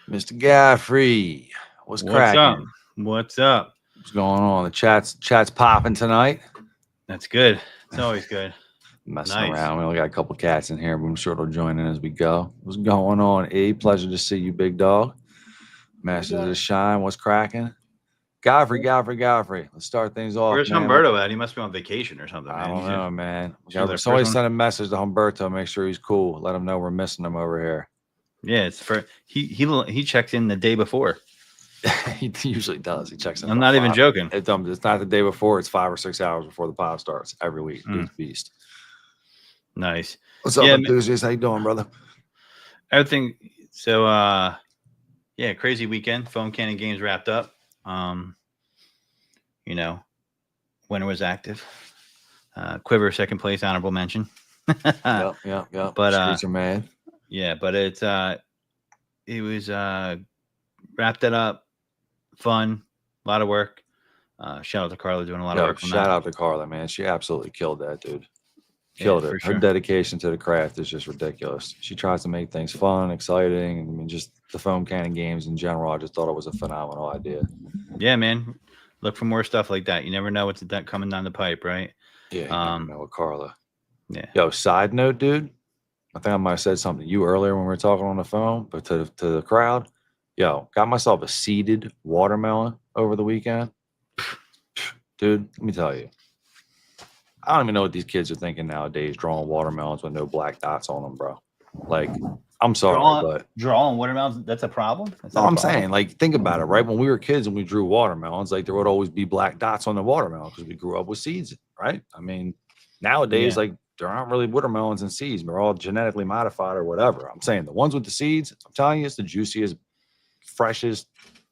Mr. Gaffrey, what's cracking? Up? What's up? What's going on? The chat's popping tonight. That's good. It's always good. Messing around. We only got a couple cats in here, but I'm sure they'll join in as we go. What's going on, E? Pleasure to see you, big dog. Masters of the Shine, what's cracking? Godfrey. Let's start things off. Where's Humberto at? He must be on vacation or something. I don't know, man. Somebody send a message to Humberto, make sure he's cool. Let him know we're missing him over here. Yeah, it's for he checks in the day before. He usually does. He checks in. I'm not even joking. It's not the day before. It's 5 or 6 hours before the pod starts every week. Dude's beast. Nice. What's up, enthusiast? How you doing, brother? Everything. So, yeah, crazy weekend. Funkin games wrapped up. Winner was active. Quiver second place, honorable mention. Yep. But streets are mad. Yeah, but it was wrapped it up. Fun, a lot of work. Shout out to Carla doing a lot of work. Shout out to Carla, man. She absolutely killed that, dude. Killed it. Her dedication to the craft is just ridiculous. She tries to make things fun, exciting. I mean, just the foam cannon games in general. I just thought it was a phenomenal idea. Yeah, man. Look for more stuff like that. You never know what's coming down the pipe, right? Yeah, you never know with Carla. Yeah. Yo, side note, dude. I think I might have said something to you earlier when we were talking on the phone, but to the crowd, yo, got myself a seeded watermelon over the weekend. Dude, let me tell you. I don't even know what these kids are thinking nowadays, drawing watermelons with no black dots on them, bro. Like, I'm sorry, but drawing watermelons, that's a problem? Saying, like, think about it, right? When we were kids and we drew watermelons, like, there would always be black dots on the watermelon because we grew up with seeds, right? I mean, nowadays, like, there aren't really watermelons and seeds. They're all genetically modified or whatever. I'm saying the ones with the seeds, I'm telling you, it's the juiciest, freshest,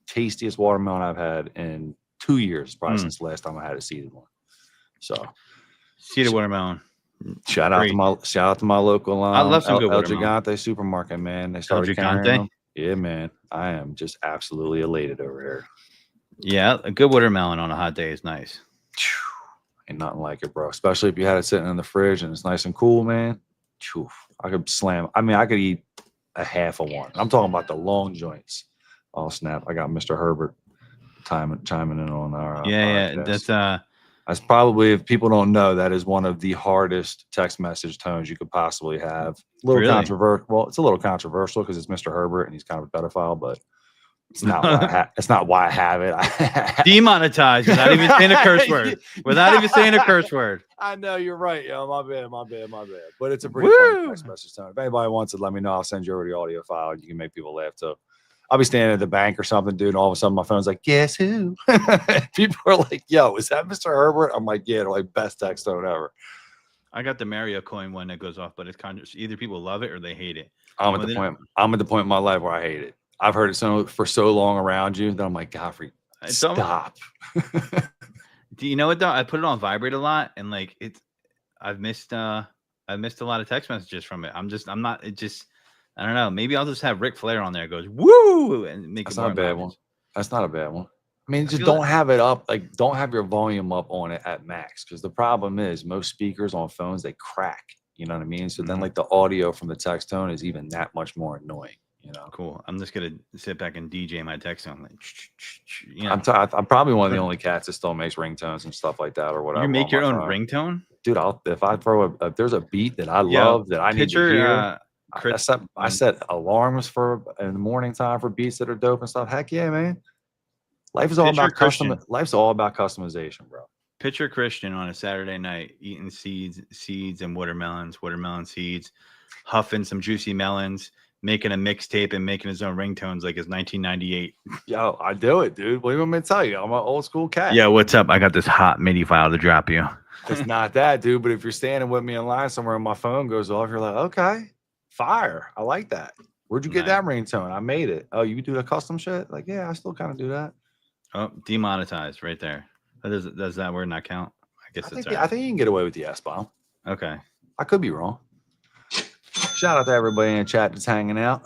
tastiest watermelon I've had in 2 years, probably since the last time I had a seeded one. So, seeded watermelon. Shout out to my local I love some good El watermelon. Gigante supermarket, man. They started carrying them. Yeah, man. I am just absolutely elated over here. Yeah, a good watermelon on a hot day is nice. Ain't nothing like it, bro. Especially if you had it sitting in the fridge and it's nice and cool, man. I could slam. I mean, I could eat a half of one. I'm talking about the long joints. Oh, snap. I got Mr. Herbert chiming in on our podcast. That's probably, if people don't know, that is one of the hardest text message tones you could possibly have. A little controversial. Well, it's a little controversial because it's Mr. Herbert and he's kind of a pedophile, but it's not why it's not why I have it. Demonetized without even saying a curse word. Even saying a curse word. I know, you're right. Yo, my bad. But it's a pretty funny text message tone. If anybody wants it, let me know. I'll send you over the audio file. You can make people laugh too. I'll be standing at the bank or something, dude, and all of a sudden my phone's like, guess who? People are like, yo, is that Mr. Herbert? I'm like, yeah, they're like, best text tone ever. I got the Mario coin one that goes off, but it's kind of either people love it or they hate it. I'm at the point in my life where I hate it. I've heard it for so long around you that I'm like, Godfrey, stop. Do you know what though? I put it on vibrate a lot, and like I've missed a lot of text messages from it. I don't know. Maybe I'll just have Ric Flair on there. It goes woo and make That's not a bad one. That's not a bad one. I mean, just don't have it up. Like, don't have your volume up on it at max, because the problem is most speakers on phones, they crack. You know what I mean? So then, like, the audio from the text tone is even that much more annoying. You know? Cool. I'm just gonna sit back and DJ my text tone. Like, I'm probably one of the only cats that still makes ringtones and stuff like that or whatever. You make your own ringtone, dude? If there's a beat that I love that I need to hear. I set alarms for in the morning time for beats that are dope and stuff. Heck yeah, man. Life is all about customization, bro. Picture Christian on a Saturday night eating seeds and watermelon seeds, huffing some juicy melons, making a mixtape and making his own ringtones like it's 1998. Yo, I do it, dude. What do you want me to tell you? I'm an old school cat. Yeah, what's up? I got this hot MIDI file to drop you. It's not that, dude. But if you're standing with me in line somewhere and my phone goes off, you're like, okay. Fire. I like that. Where'd you get that ringtone? I made it. Oh, you do the custom shit? Like, yeah, I still kind of do that. Oh, demonetized right there. Does that word not count? I guess I think you can get away with the S-bomb. Okay. I could be wrong. Shout out to everybody in the chat that's hanging out.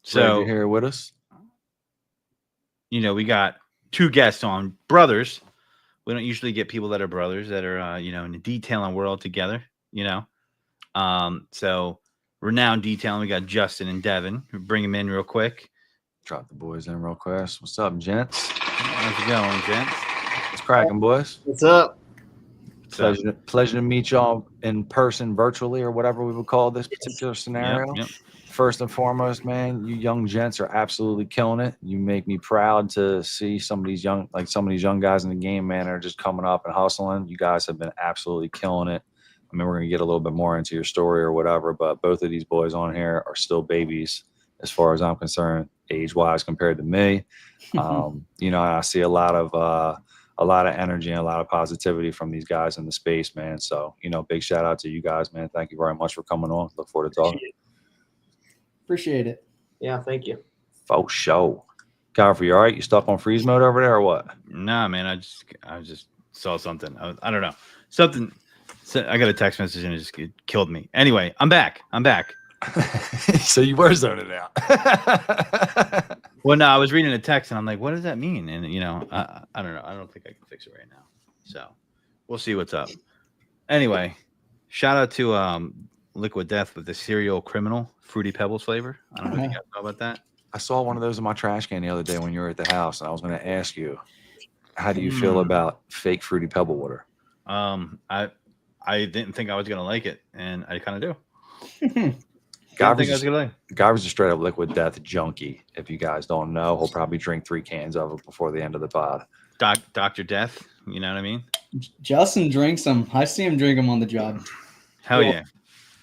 So you're here with us. We got two guests on, brothers. we don't usually get people that are brothers that are in the detailing world together. So renowned detailing. We got Justin and Devin. Bring them in real quick. Drop the boys in real quick. What's up, gents? How's it going, gents? What's cracking, boys? What's up? Pleasure to meet y'all in person, virtually, or whatever we would call this particular scenario. Yep. First and foremost, man, you young gents are absolutely killing it. You make me proud to see some of these young guys in the game, man, are just coming up and hustling. You guys have been absolutely killing it. I mean, we're going to get a little bit more into your story or whatever, but both of these boys on here are still babies as far as I'm concerned, age-wise compared to me. I see a lot of energy and a lot of positivity from these guys in the space, man. So, big shout out to you guys, man. Thank you very much for coming on. Look forward to talking. Appreciate it. Yeah, thank you. For sure. Godfrey, you all right? You stuck on freeze mode over there or what? Nah, man. I just saw something. I don't know. Something. So I got a text message and it killed me. Anyway, I'm back. So you were zoning out. Well, no, I was reading a text and I'm like, what does that mean? And I don't know. I don't think I can fix it right now. So we'll see what's up. Anyway, shout out to Liquid Death with the Serial Criminal Fruity Pebbles flavor. I don't know if you guys know about that. I saw one of those in my trash can the other day when you were at the house, and I was going to ask you, how do you feel about fake Fruity Pebble water? I didn't think I was gonna like it, and I kind of do. Guy was a straight up Liquid Death junkie. If you guys don't know, he'll probably drink 3 cans of it before the end of the pod. Dr. Death, you know what I mean? Justin drinks them. I see him drink them on the job. Hell yeah.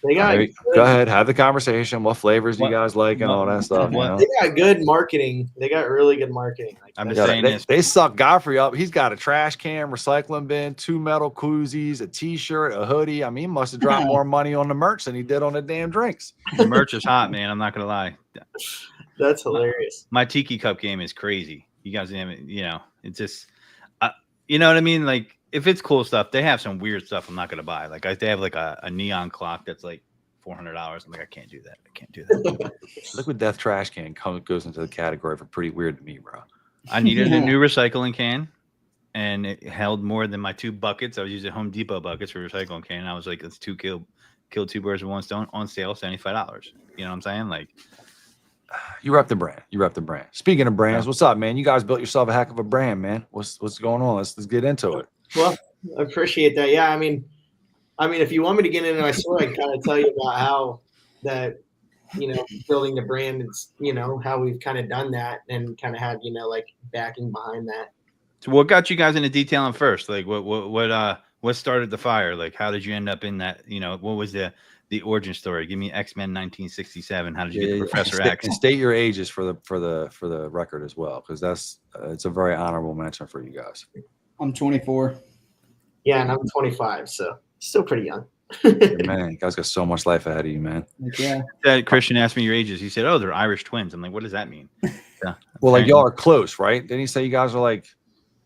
They got go ahead, have the conversation. What flavors do you guys like and all that stuff? They got good marketing. They got really good marketing. I'm just saying this. They suck Godfrey up. He's got a trash can, recycling bin, 2 metal koozies, a T-shirt, a hoodie. I mean, he must have dropped more money on the merch than he did on the damn drinks. The merch is hot, man. I'm not gonna lie. That's hilarious. My tiki cup game is crazy. You guys, it's just, you know what I mean? Like, if it's cool stuff, they have some weird stuff I'm not gonna buy. Like, they have like a neon clock that's like $400. I'm like, I can't do that. Liquid Death trash can goes into the category for pretty weird to me, bro. I needed a new recycling can, and it held more than my 2 buckets. I was using Home Depot buckets for recycling can. And I was like, let's kill 2 birds with one stone. On sale, $75. You know what I'm saying? Like, you rep the brand. Speaking of brands, what's up, man? You guys built yourself a heck of a brand, man. What's going on? Let's get into it. Well, I appreciate that. Yeah, I mean, if you want me to get into my story, I can kind of tell you about how that, building the brand, it's, how we've kind of done that and kind of had, like backing behind that. So what got you guys into detailing first? Like what started the fire? Like, how did you end up in that? What was the origin story? Give me X-Men 1967. How did you get to Professor X? And state your ages for the record as well, because that's it's a very honorable mention for you guys. I'm 24. Yeah, and I'm 25, so still pretty young. Man, you guys got so much life ahead of you, man. Yeah. That Christian asked me your ages. He said, "Oh, they're Irish twins." I'm like, "What does that mean?" Yeah. Well, like y'all are close, right? Didn't he say you guys are like,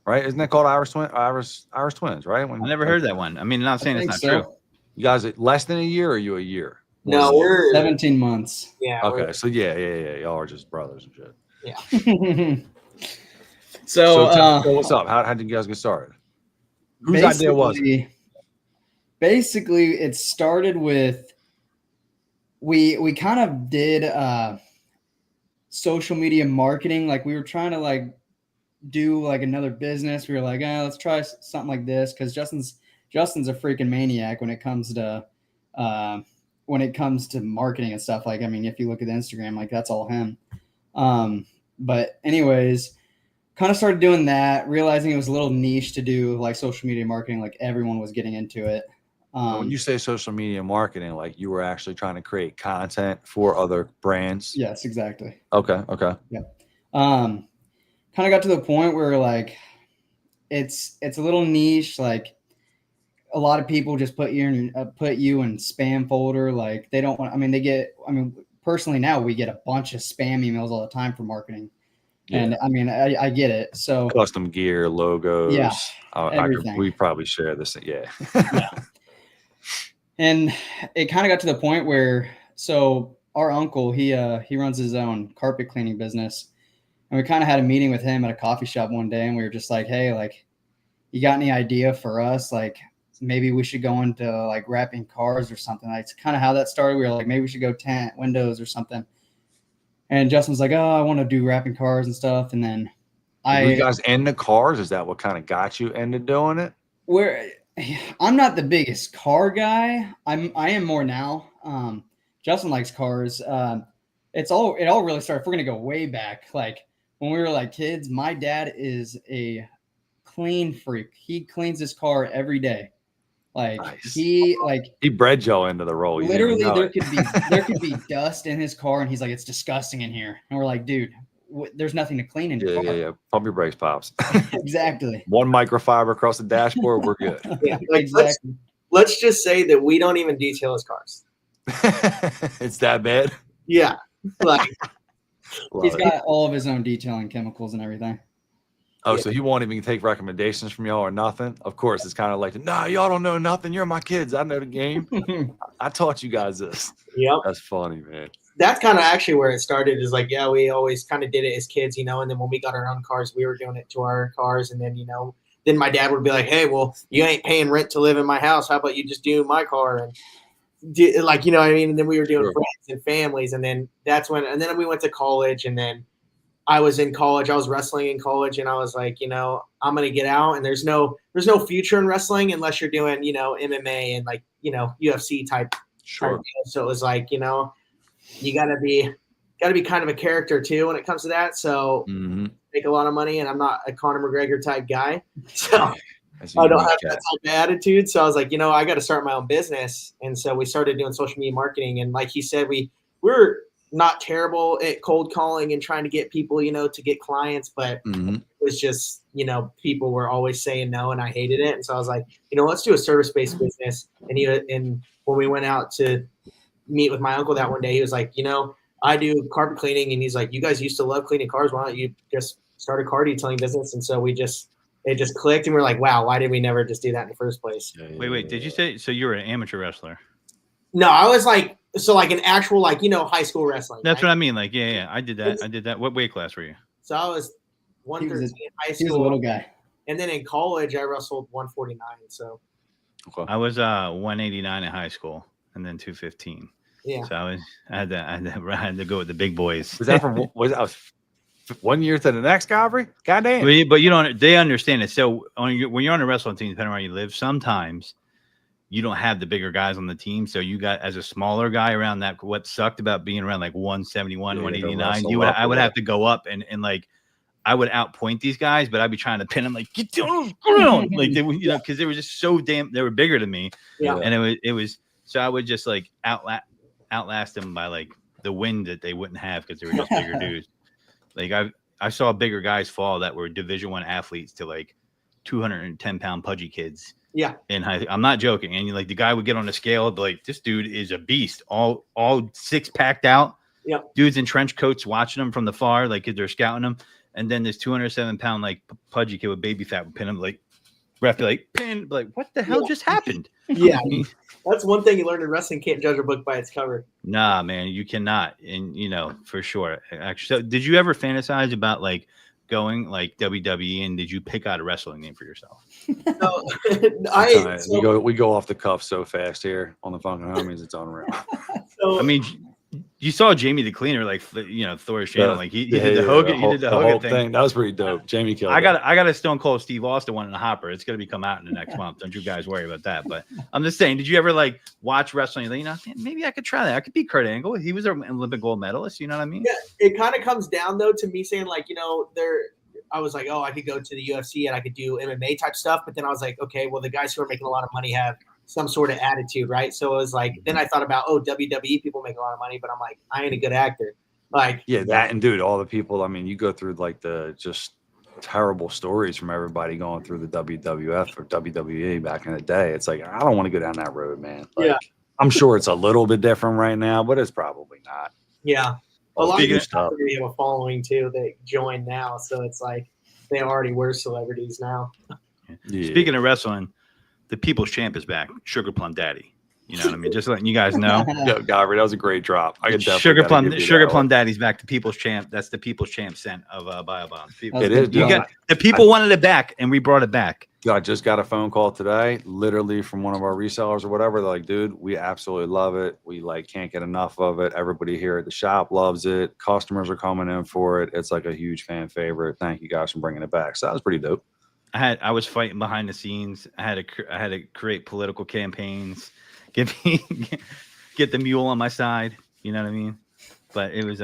right? Isn't that called Irish twins, right? I never heard that one. I mean, I'm not saying it's not true. You guys are less than a year, or are you a year? No, we're 17 months. Yeah. Okay, so yeah. Y'all are just brothers and shit. Yeah. So what's up? How did you guys get started? Whose idea was it? Basically, it started with we kind of did social media marketing. Like, we were trying to like do like another business. We were like, let's try something like this, because Justin's a freaking maniac when it comes to marketing and stuff. Like, I mean, if you look at Instagram, like, that's all him. But anyways, kind of started doing that, realizing it was a little niche to do like social media marketing. Like, everyone was getting into it. When you say social media marketing, like, you were actually trying to create content for other brands? Yes, exactly. Okay. Yeah. Kind of got to the point where like it's a little niche. Like, a lot of people just put you in spam folder. Like, they don't want. I mean, personally now we get a bunch of spam emails all the time for marketing. Yeah. And I mean, I get it. So custom gear, logos. Yeah. Everything. We probably share this. Yeah. Yeah. And it kind of got to the point where, so our uncle, he runs his own carpet cleaning business, and we kind of had a meeting with him at a coffee shop one day, and we were just like, hey, like, you got any idea for us? Like, maybe we should go into like wrapping cars or something. That's kind of how that started. We were like, maybe we should go tent windows or something. And Justin's like, oh, I want to do wrapping cars and stuff. And then Were you guys into cars? Is that what kind of got you into doing it? I'm not the biggest car guy. I am more now. Justin likes cars. It all really started. If we're gonna go way back, like when we were like kids, my dad is a clean freak. He cleans his car every day. Like Nice. he bred y'all into the role. You didn't even literally know there could be dust in his car, and he's like, it's disgusting in here. And we're like, dude, there's nothing to clean in your car. Yeah. Pump your brakes, pops. Exactly. One microfiber across the dashboard, we're good. Yeah, like, Exactly. let's just say that we don't even detail his cars. It's that bad. Yeah, like Love He's it. got all of his own detailing chemicals and everything. Oh, so he won't even take recommendations from y'all or nothing? Of course, it's kind of like, nah, y'all don't know nothing. You're my kids. I know the game. I taught you guys this. yep. That's funny, man. That's kind of actually where it started. Is like, yeah, we always kind of did it as kids, and then when we got our own cars, we were doing it to our cars, and then then my dad would be like, hey, well, you ain't paying rent to live in my house. How about you just do my car? And like, what I mean? And then we were doing Sure. friends and families, and then that's when, and then we went to college, and then I was in college. I was wrestling in college, and I was like, I'm gonna get out, and there's no future in wrestling unless you're doing, MMA and like, UFC type. Sure. So it was like, you gotta be kind of a character too when it comes to that. So make a lot of money, and I'm not a Conor McGregor type guy, so I don't have that type of attitude. So I was like, I got to start my own business, and so we started doing social media marketing. And like he said, we're not terrible at cold calling and trying to get people, to get clients, but it was just, people were always saying no, and I hated it. And so I was like, let's do a service-based business. And when we went out to meet with my uncle that one day, he was like, I do carpet cleaning, and he's like, you guys used to love cleaning cars. Why don't you just start a car detailing business? And so it just clicked, and we're like, wow, why did we never just do that in the first place? Wait, did you say so you were an amateur wrestler? No, I was like, an actual, high school wrestling. That's right? what I mean. Like, yeah, I did that. What weight class were you? So I was 113 in high He was a school, little guy. and then in college I wrestled 149. So I was 189 in high school, and then 215. yeah, So I had to go with the big boys. Was that from was 1 year to the next, Gabri? Goddamn. But you don't. They understand it. So when you're on a wrestling team, depending on where you live, sometimes you don't have the bigger guys on the team. So you got as a smaller guy around that. What sucked about being around like 171, 189, I would have to go up and like I would outpoint these guys, but I'd be trying to pin them like get down, like they would, because they were just so damn. They were bigger than me, Yeah. And it was so I would just like outlast them by like the wind that they wouldn't have because they were just bigger dudes. Like I saw bigger guys fall that were Division I athletes to like 210-pound pudgy kids. Yeah. And I'm not joking. And like the guy would get on the scale, be like, this dude is a beast, all six packed out. Yeah. Dudes in trench coats watching them from the far, like they're scouting them. And then this 207-pound like pudgy kid with baby fat would pin him like ref be like pin, like what the hell just happened? Yeah. That's one thing you learn in wrestling. Can't judge a book by its cover. Nah, man, you cannot. And for sure. Actually, so did you ever fantasize about like going like WWE, and did you pick out a wrestling name for yourself? So, we go off the cuff so fast here on the Funkin Homies. It's unreal. so I mean, you saw Jamie the Cleaner, like Thor's channel, like he did the Hogan, he did the whole Hogan thing. That was pretty dope. Jamie killed. I got a Stone Cold Steve Austin one in the hopper. It's gonna be come out in the next month. Don't you guys worry about that. But I'm just saying, did you ever like watch wrestling? Like, maybe I could try that. I could beat Kurt Angle. He was an Olympic gold medalist. You know what I mean? yeah, it kind of comes down though to me saying like, I was like, oh, I could go to the UFC and I could do MMA type stuff. But then I was like, okay, well, the guys who are making a lot of money have some sort of attitude, right? So it was like, then I thought about, WWE people make a lot of money, but I'm like, I ain't a good actor. Like, yeah, that and dude, all the people. I mean, you go through like the just terrible stories from everybody going through the WWF or WWE back in the day. It's like I don't want to go down that road, man. Like, Yeah. I'm sure it's a little bit different right now, but it's probably not. yeah, a lot of Speaking people have a following too that join now, so it's like they already were celebrities now. Yeah. Speaking of wrestling, the People's Champ is back. Sugar Plum Daddy. You know what I mean? Just letting you guys know. Yo, Godfrey, that was a great drop. I could definitely Sugar gotta Plum, give you Sugar that Plum one. Daddy's back to People's Champ. That's the People's Champ scent of Bio Bonds. That was It a good is, You dude. plug. got the people wanted it back, and we brought it back. I just got a phone call today, literally from one of our resellers or whatever. They're like, dude, we absolutely love it. We like can't get enough of it. Everybody here at the shop loves it. Customers are coming in for it. It's like a huge fan favorite. Thank you guys for bringing it back. So that was pretty dope. I was fighting behind the scenes. I had to create political campaigns, get the mule on my side. You know what I mean? But it was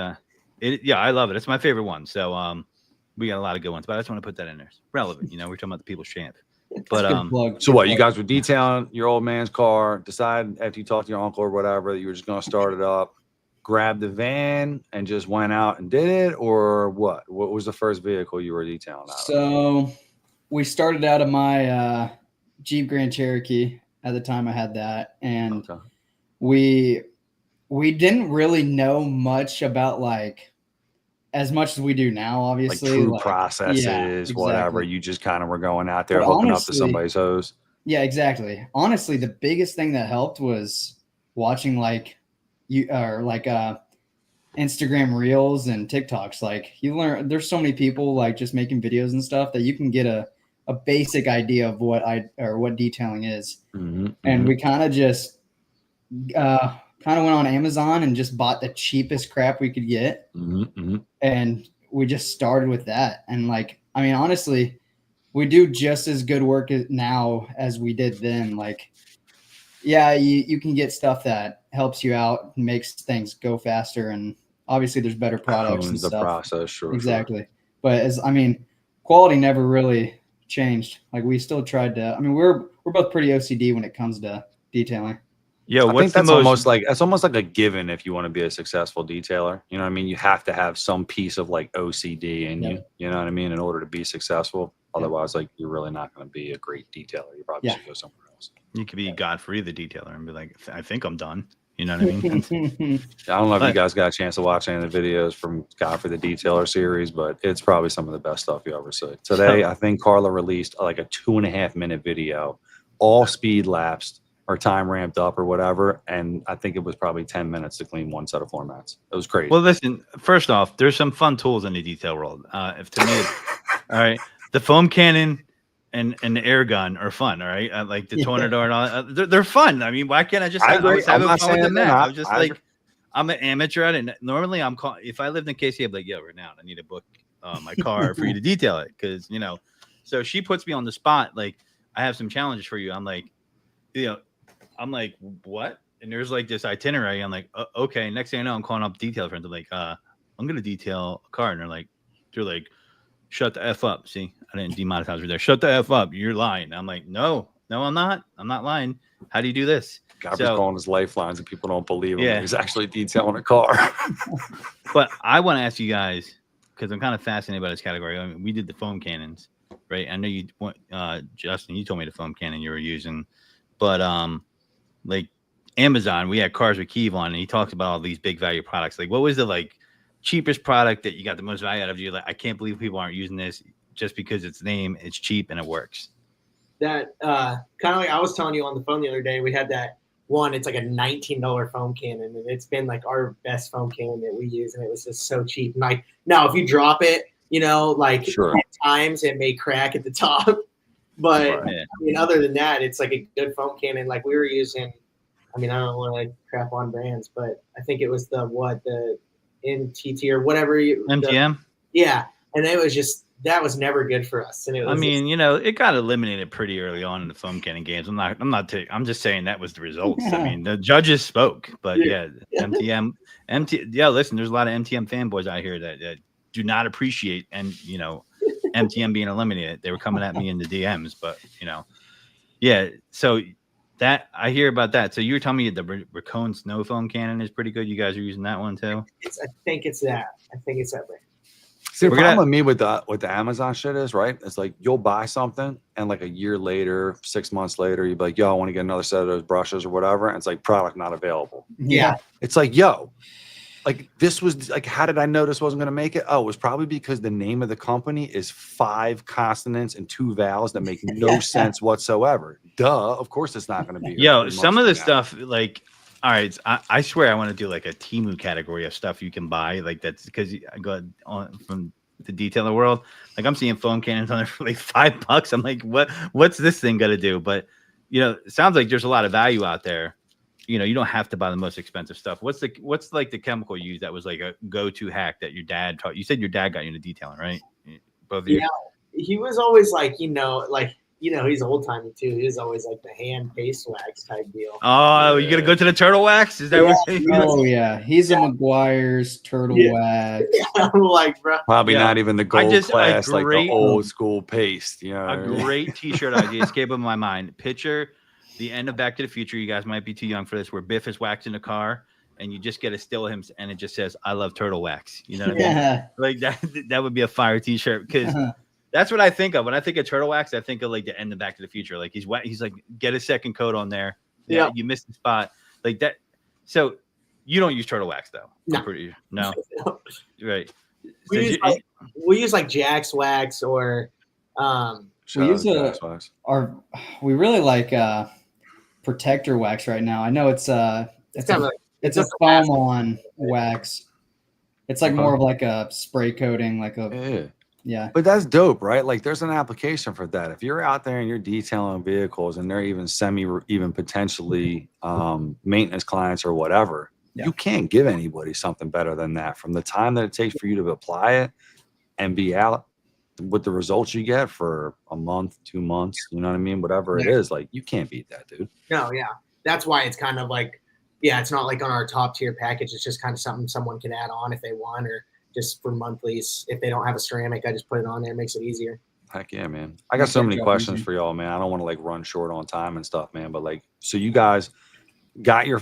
yeah, I love it. It's my favorite one. So we got a lot of good ones, but I just want to put that in there. It's relevant. You know, we're talking about the People's Champ. But Good plug. So Good what, you plug. guys were detailing your old man's car, decided after you talked to your uncle or whatever that you were just going to start it up, grab the van and just went out and did it, or what? What was the first vehicle you were detailing out of? So we started out of my Jeep Grand Cherokee at the time I had that, and Okay. we didn't really know much about like as much as we do now, Like obviously. true like, processes, whatever. exactly. You just kind of were going out there But hooking up to honestly- somebody's hose. Yeah, exactly. Honestly, the biggest thing that helped was watching like Instagram reels and TikToks. Like you learn there's so many people like just making videos and stuff that you can get a basic idea of what detailing is. Mhm, And mhm. we kind of just went on Amazon and just bought the cheapest crap we could get. Mhm, mhm. And we just started with that. And like, I mean, honestly, we do just as good work now as we did then. Like, yeah, you can get stuff that helps you out, makes things go faster, and obviously there's better products and Hones the stuff. process, sure. Exactly. But quality never really changed. Like we still tried to. I mean, we're both pretty OCD when it comes to detailing. Yo, I what's think the that's most? almost like a given if you want to be a successful detailer. You know what I mean? You have to have some piece of like OCD in you. You know what I mean? In order to be successful. Otherwise, like you're really not going to be a great detailer. You probably should go somewhere else. You could be Godfrey the detailer and be like, I think I'm done. You know what I mean? I don't know if you But- guys got a chance to watch any of the videos from Godfrey the Detailer series, but it's probably some of the best stuff you ever see. Today, I think Carla released like a 2.5 minute video, all speed lapsed or time ramped up or whatever. And I think it was probably 10 minutes to clean one set of floor mats. It was crazy. Well, listen, first off, there's some fun tools in the detail world. If to me, all right, the foam cannon and the air gun are fun. All right, like the tornado and all that, they're fun. I mean, why can't I just? I I agree. was I'm having not fun with saying them they're now. not. I was just I like, agree. I'm an amateur at it. Normally, I'm calling. If I lived in KC, I'd be like, yo, renowned, I need to book my car for you to detail it, because you know. So she puts me on the spot. Like, I have some challenges for you. I'm like, I'm like, what? And there's like this itinerary. I'm like, okay. Next thing I know, I'm calling up detail friends. I'm like, I'm gonna detail a car, and they're like, shut the F up. See, I didn't demonetize her there. Shut the F up. You're lying. I'm like, no, I'm not. I'm not lying. How do you do this? Godfrey's So- calling his lifelines and people don't believe him. Yeah. He's actually detailing a car. But I want to ask you guys, because I'm kind of fascinated by this category. I mean, we did the foam cannons, right? I know you, Justin, you told me the foam cannon you were using, but like Amazon, we had Cars with Keeve on, and he talks about all these big value products. Like, what was the like cheapest product that you got the most value out of? You like, I can't believe people aren't using this just because it's name, it's cheap, and it works. That kind of like I was telling you on the phone the other day, we had that one. It's like a $19 foam cannon, and it's been like our best foam cannon that we use, and it was just so cheap. And like now, if you drop it, like Sure. 10 times, it may crack at the top. But Right. Yeah. I mean, other than that, it's like a good foam cannon. Like we were using, I mean, I don't want to crap on brands, but I think it was the NTT or whatever. MTM. Yeah, and it was just that was never good for us. And it was I mean, it got eliminated pretty early on in the foam cannon games. I'm just saying that was the results. I mean, the judges spoke, but yeah, MTM. Yeah, listen, there's a lot of MTM fanboys out here that do not appreciate MTM being eliminated. They were coming at me in the DMs, but yeah. So that I hear about that. So you were telling me the Racone snow foam cannon is pretty good. You guys are using that one too. I think it's that brand. See, the We're problem gonna- with me with the Amazon shit is, right? It's like you'll buy something and like a year later, 6 months later, you'd be like, yo, I want to get another set of those brushes or whatever. And it's like product not available. Yeah. It's like, yo, like this was like, how did I know this wasn't going to make it? Oh, it was probably because the name of the company is 5 consonants and 2 vowels that make no sense whatsoever. Duh, of course it's not going to be here Yo, 3 some months of the from now. stuff, like, all right, I swear I want to do like a Temu category of stuff you can buy, like that's because I go on from the detailer world. Like I'm seeing foam cannons on there for like $5. I'm like, what's this thing gonna do? But it sounds like there's a lot of value out there. You don't have to buy the most expensive stuff. What's like the chemical you use that was like a go-to hack that your dad taught? You said your dad got you into detailing, right? Both of you. Yeah, he was always like, he's old timey too. He was always like the hand paste wax type deal. Oh, you gonna go to the turtle wax? Is that what? Oh yeah, he's a McGuire's turtle Yeah. wax. I'm like, bro. Probably Yeah. not even the gold class, like the great- old school paste. You know, A what I mean? great T-shirt idea escaped my mind. Picture the end of Back to the Future. You guys might be too young for this. Where Biff is waxing a car, and you just get a still of him, and it just says, "I love turtle wax." You know what I mean? Yeah. Like that. That would be a fire T-shirt because that's what I think of when I think of turtle wax. I think of like the end of Back to the Future. Like he's like, get a second coat on there. Yeah, Yeah. you missed the spot like that. So you don't use turtle wax though. No. No. Right. We So use like Jack's wax or Shout We out use to a- Jack's Wax. we really like protector wax right now. I know it's kind of like it's a just a foam on wax. It's like Okay. more of like a spray coating, like a Yeah. yeah. But that's dope, right? Like there's an application for that. If you're out there and you're detailing vehicles and they're even potentially maintenance clients or whatever, Yeah. you can't give anybody something better than that. From the time that it takes for you to apply it and be out with the results you get for a month, 2 months, you know what I mean? Whatever it is, like you can't beat that, dude. No, yeah. That's why it's kind of like, yeah, it's not like on our top tier package. It's just kind of something someone can add on if they want, or just for monthlies. If they don't have a ceramic, I just put it on there. It makes it easier. Heck yeah, man. I got so Makes many your job questions easier. for y'all, man. I don't want to like run short on time and stuff, man. But like, so you guys got you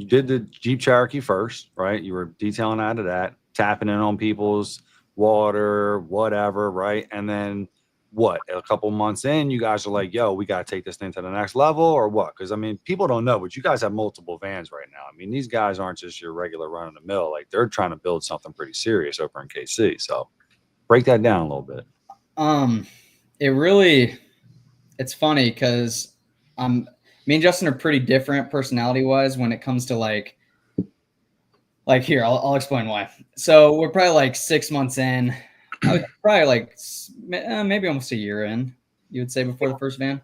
did the Jeep Cherokee first, right? You were detailing out of that, tapping in on people's water, whatever, right? And then what? A couple months in, you guys are like, yo, we got to take this thing to the next level or what? Because I mean, people don't know, but you guys have multiple vans right now. I mean, these guys aren't just your regular run of the mill. Like they're trying to build something pretty serious over in KC. So break that down a little bit. It's funny because me and Justin are pretty different personality wise when it comes to like here, I'll explain why. So we're probably like 6 months in, probably like maybe almost a year in, you would say, before the first van.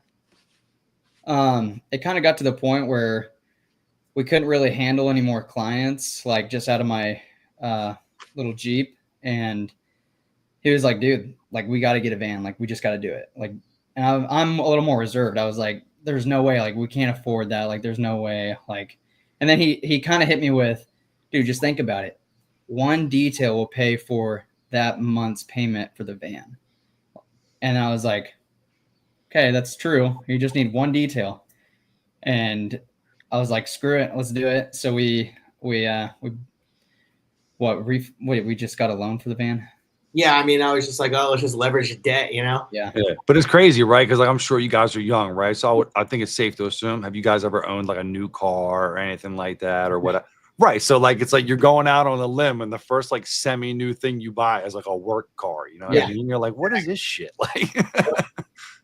It kind of got to the point where we couldn't really handle any more clients, like just out of my little Jeep. And he was like, dude, like we got to get a van. Like we just got to do it. Like, and I'm a little more reserved. I was like, there's no way, like we can't afford that. Like there's no way. Like, and then he kind of hit me with, dude, just think about it. One detail will pay for that month's payment for the van. And I was like, okay, that's true. You just need one detail. And I was like, screw it, let's do it. So we just got a loan for the van. Yeah, I mean, I was just like, oh, let's just leverage the debt, you know? Yeah. Yeah, but it's crazy, right? Because like I'm sure you guys are young, right? So I think it's safe to assume. Have you guys ever owned like a new car or anything like that, or what? Right. So like it's like you're going out on a limb, and the first like semi-new thing you buy is like a work car. You know what I mean? You're like, what is this shit? Like,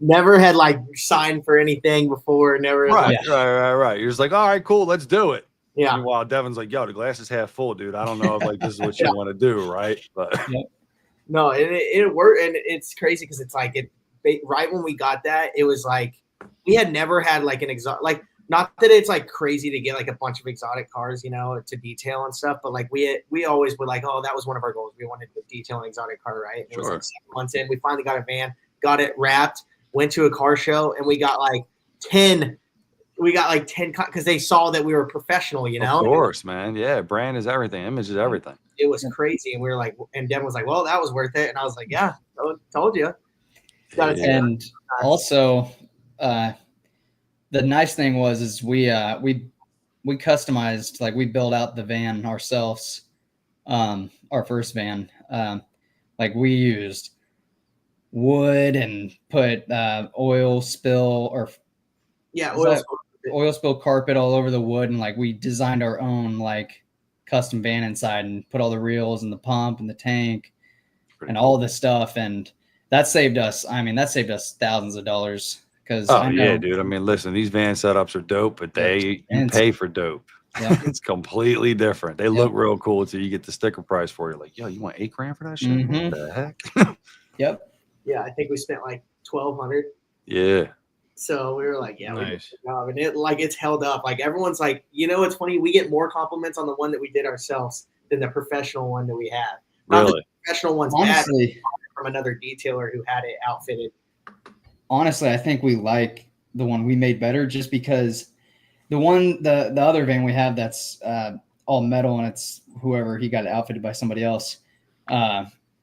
Never had like signed for anything before. Never. right, Like, right. You're just like, all right, cool, let's do it. yeah. Meanwhile, Devin's like, yo, the glass is half full, dude. I don't know if like this is what you want to do, right? But No, it worked, and it's crazy because it's like right when we got that, it was like we had never had like an exotic, like not that it's like crazy to get like a bunch of exotic cars, you know, to detail and stuff, but like we always were like, oh, that was one of our goals. We wanted to detail an exotic car, right? It was like 7 months in, we finally got a van, got it wrapped, went to a car show, and we got like 10 because they saw that we were professional, you know. of course, man. Yeah, brand is everything. Image is everything. It was crazy, and we were like, and Devin was like, well, that was worth it, and I was like, yeah, told you. Gotta take And also, the nice thing is we customized, like we built out the van ourselves. Our first van, like we used wood and put oil spill Yeah, oil spill carpet all over the wood, and like we designed our own like custom van inside and put all the reels and the pump and the tank Pretty and cool. all this stuff. And that saved us. I mean, that saved us thousands of dollars. Because Oh yeah, dude. I mean, listen, these van setups are dope, but you pay for dope. Yep. It's completely different. They look real cool until you get the sticker price for it. You're like, yo, you want $8,000 for that shit? Mhm. What the heck? Yep. Yeah, I think we spent like 1,200. Yeah. So we were like, yeah, we did a Nice. good job. And it's held up. Like everyone's like, it's funny. We get more compliments on the one that we did ourselves than the professional one that we have. Not that Really? the professional one's bad Honestly, from another detailer who had it outfitted. I think we like the one we made better just because the other van we have that's all metal and it's whoever he got it outfitted by somebody else.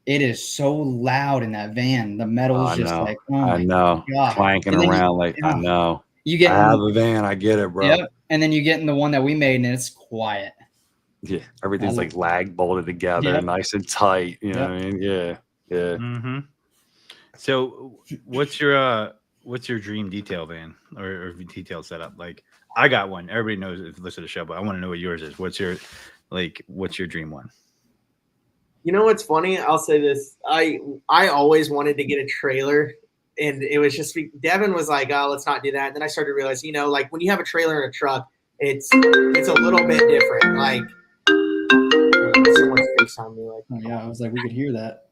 It is so loud in that van. The metal is just like, oh I my know. God. Clanking And then around I know. You get I have a van. I get it, bro. Yep. And then you get in the one that we made and it's quiet. Yeah. Everything's like lag bolted together, Yep. nice and tight. You know what I mean? Yeah. Yeah. Mm-hmm. So what's your dream detail van or detail setup? Like I got one. Everybody knows if you listen to the show, but I want to know what yours is. What's your dream one? You know what's funny? I'll say this. I always wanted to get a trailer, and it was just Devin was like, "Oh, let's not do that." And then I started to realize, like when you have a trailer and a truck, it's a little bit different. Like someone's FaceTime me. Like, Oh, yeah, I was like, we could hear that.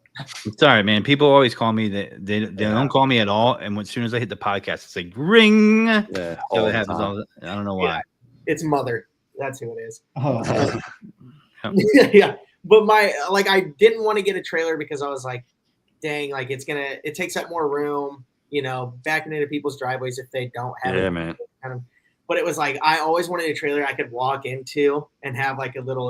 Sorry, man. People always call me. They don't call me at all. And as soon as I hit the podcast, it's like ring. Yeah. So it happens all. I don't know why. Yeah, it's Mother. That's who it is. Oh, Yeah. But I didn't want to get a trailer because I was like, dang, like it takes up more room, backing into people's driveways if they don't have it. man. But it was like, I always wanted a trailer I could walk into and have like a little,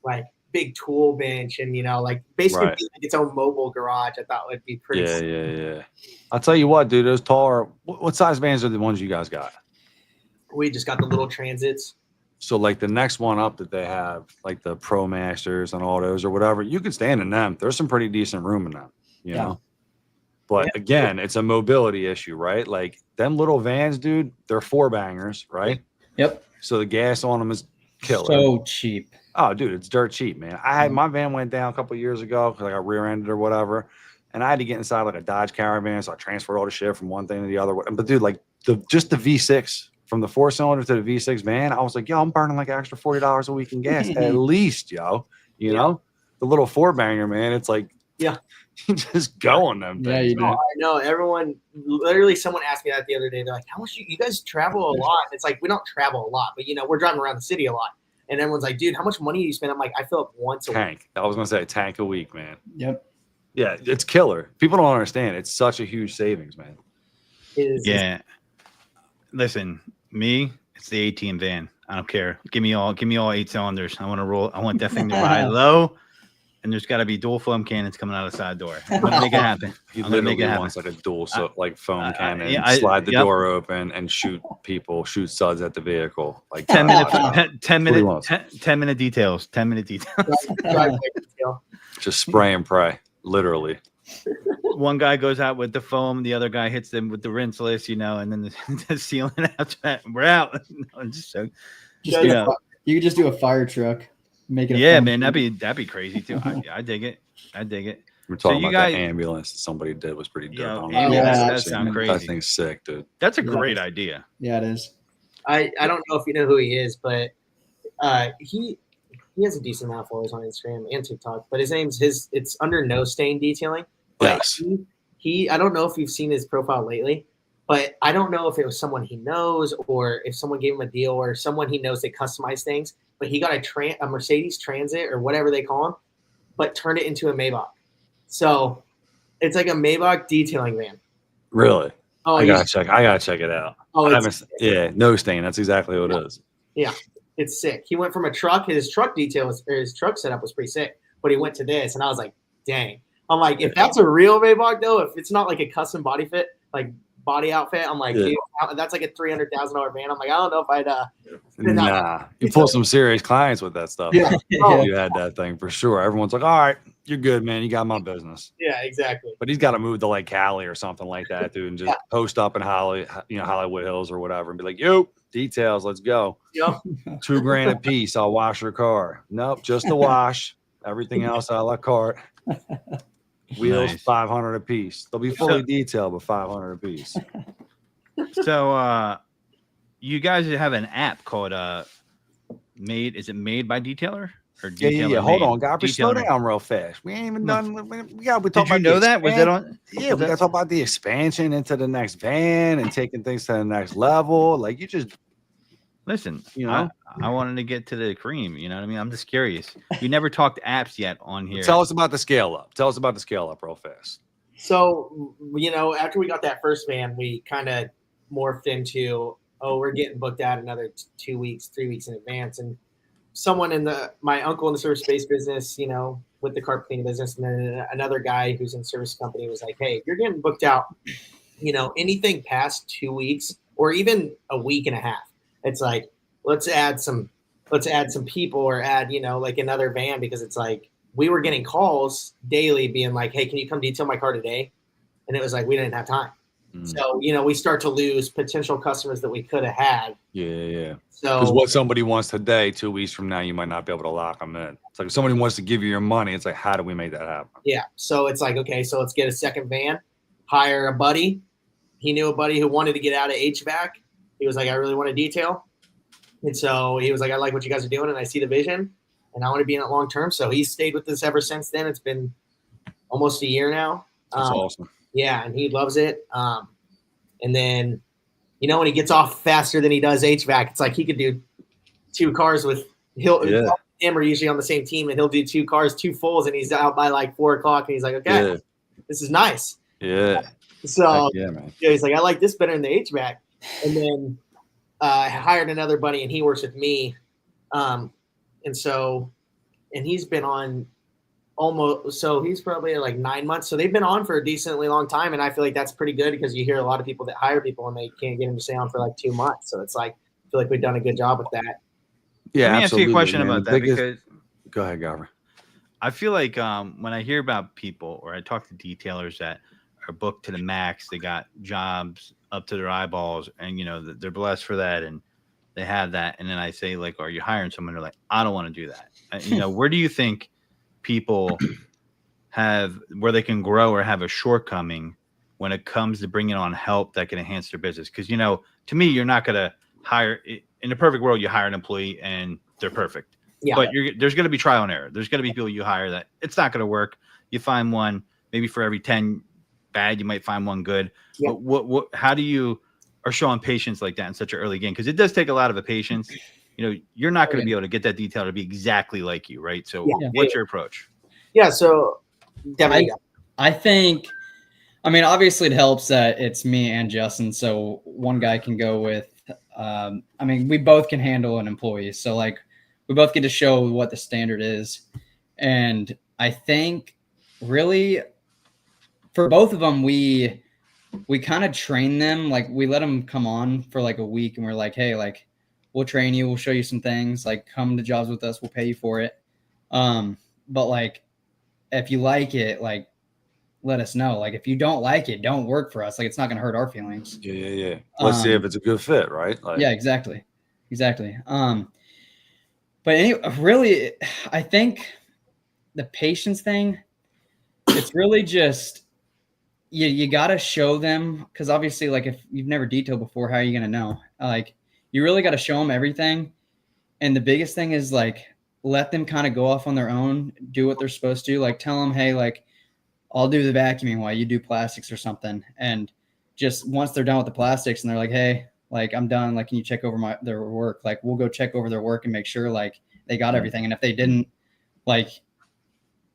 like big tool bench and, like basically Right. like its own mobile garage. I thought would be pretty. Yeah. I'll tell you what, dude, those taller, what size vans are the ones you guys got? We just got the little transits. So like the next one up that they have, like the Pro Masters and all those or whatever, you can stand in them. There's some pretty decent room in them, you know. But again, it's a mobility issue, right? Like them little vans, dude, they're 4-bangers, right? Yep. So the gas on them is killer. So cheap. Oh, dude, it's dirt cheap, man. I had my van went down a couple of years ago because I got rear-ended or whatever, and I had to get inside like a Dodge Caravan, so I transferred all the shit from one thing to the other. But dude, like just the V6 from the 4-cylinder to the V6 van, I was like, yo, I'm burning like an extra $40 a week in gas at least, yo. You know, the little 4-banger, man. It's like, yeah, you just go on them. Yeah, things, you do. man. I know. Everyone, literally, someone asked me that the other day. They're like, "How much you guys travel a lot?" It's like we don't travel a lot, but we're driving around the city a lot. And everyone's like, "Dude, how much money do you spend?" I'm like, "I fill up once a week." Tank. I was gonna say a tank a week, man. Yep. Yeah, it's killer. People don't understand. It's such a huge savings, man. Yeah. Listen, me, it's the 18 van. I don't care. Give me all 8 cylinders. I want to roll. I want that thing to ride low. And there's got to be dual foam cannons coming out of the side door. I'm gonna make it happen. He I'm gonna make literally it happen. wants like a dual like foam cannon, yeah, slide the yep. door open and shoot suds at the vehicle. Like 10 minute, God, 10 what he minute, wants. 10 minute details. 10 minute details. just spray and pray, literally. One guy goes out with the foam, the other guy hits them with the rinseless, and then the sealing after that, we're out. No, just so, Just you know. You could just do a fire truck. Make it. Yeah, man, that'd be crazy too. I dig it. We're talking you about guys- the ambulance that somebody did was pretty dope. Yeah, I don't know if you ambulance, guys that have seen sound it. crazy. That thing's sick, dude. That's a Yeah. great idea. Yeah, it is. I don't know if you know who he is, but he has a decent amount of followers on Instagram and TikTok. But it's under No Stain Detailing. But Yes. he I don't know if you've seen his profile lately, but I don't know if it was someone he knows or if someone gave him a deal or someone he knows that customize things. But he got a Mercedes Transit or whatever they call them, but turned it into a Maybach. So it's like a Maybach detailing van. Really? Oh, I gotta check it out. Oh, No stain. That's exactly what it is. Yeah, it's sick. He went from a truck. His truck his truck setup was pretty sick, but he went to this, and I was like, dang. I'm like, if that's a real Maybach though, if it's not like a custom body outfit, I'm like, dude, that's like a $300,000 van. I'm like, I don't know if I'd. Nah, you pull some serious clients with that stuff. Yeah. Oh. You had that thing for sure. Everyone's like, all right, you're good, man. You got my business. Yeah, exactly. But he's got to move to like Cali or something like that, dude, and just post up in Hollywood Hills or whatever and be like, yo, Details. Let's go. Yep. $2,000 a piece. I'll wash your car. Nope, just the wash. Everything else a la carte. Wheels, Nice. 500 a piece. They'll be fully detailed, but 500 a piece. So you guys have an app called Made. Is it Made by Detailer or Detailer Yeah. Hold Made? on, Godfrey, slow Detailer Made. down real fast. We ain't even done. We got. We Did talk you about know the that? Was that on? Yeah, was we that- got to talk about the expansion into the next van and taking things to the next level. Like you just, Listen, you know. I wanted to get to the cream. You know what I mean? I'm just curious. We never talked apps yet on here. Tell us about the scale up. Tell us about the scale up real fast. So, after we got that first van, we kind of morphed into, we're getting booked out another 2 weeks, 3 weeks in advance. And someone my uncle in the service space business, with the carpet cleaning business, and then another guy who's in service company was like, hey, you're getting booked out, anything past 2 weeks or even a week and a half. It's like, let's add some people or add, like another van, because it's like, we were getting calls daily being like, hey, can you come detail my car today? And it was like, we didn't have time. So, we start to lose potential customers that we could have had. Yeah. So, Because what somebody wants today, 2 weeks from now, you might not be able to lock them in. It's like if somebody wants to give you your money, it's like, how do we make that happen? yeah. So it's like, okay, so let's get a second van, hire a buddy. He knew a buddy who wanted to get out of HVAC. He was like, I really want to detail. And so he was like, I like what you guys are doing and I see the vision and I want to be in it long term. So he's stayed with us ever since then. It's been almost a year now. That's awesome. Yeah, and he loves it. And then, when he gets off faster than he does HVAC, it's like he could do 2 cars with him are usually on the same team, and he'll do 2 cars, 2 fulls, and he's out by like 4 o'clock, and he's like, okay, this is nice. Yeah. So man. yeah, he's like, I like this better than the HVAC. And then I hired another buddy, and he works with me. And he's been on he's probably like 9 months. So they've been on for a decently long time. And I feel like that's pretty good because you hear a lot of people that hire people and they can't get them to stay on for like 2 months. So it's like, I feel like we've done a good job with that. Yeah. Let me ask you a question about that because go ahead, Godfrey. I feel like when I hear about people or I talk to detailers that are booked to the max, they got jobs up to their eyeballs and, they're blessed for that. And they have that. And then I say like, are you hiring someone? They're like, I don't want to do that. Where do you think people have where they can grow or have a shortcoming when it comes to bringing on help that can enhance their business? Because, to me, you're not going to hire in the perfect world. You hire an employee and they're perfect. Yeah. But there's going to be trial and error. There's going to be people you hire that it's not going to work. You find one, maybe for every 10 bad, you might find one good. Yeah. But how do you are showing patience like that in such an early game? Because it does take a lot of a patience. You're not going to be able to get that detail to be exactly like you, right? So what's your approach? Yeah. So definitely. I think, obviously it helps that it's me and Justin. So one guy can go with, we both can handle an employee. So like we both get to show what the standard is. And I think really for both of them, we kind of train them. Like we let them come on for like a week and we're like, hey, like, we'll train you. We'll show you some things. Like, come to jobs with us. We'll pay you for it. But like, if you like it, like, let us know. Like, if you don't like it, don't work for us. Like, it's not going to hurt our feelings. Yeah. Let's see if it's a good fit, right? Like, yeah, exactly. But anyway, really, I think the patience thing, it's really just, you got to show them. Cause obviously like if you've never detailed before, how are you going to know? Like, you really got to show them everything. And the biggest thing is like, let them kind of go off on their own, do what they're supposed to. Like tell them, hey, like I'll do the vacuuming while you do plastics or something. And just once they're done with the plastics and they're like, hey, like I'm done. Like, can you check over their work? Like we'll go check over their work and make sure like they got everything. And if they didn't, like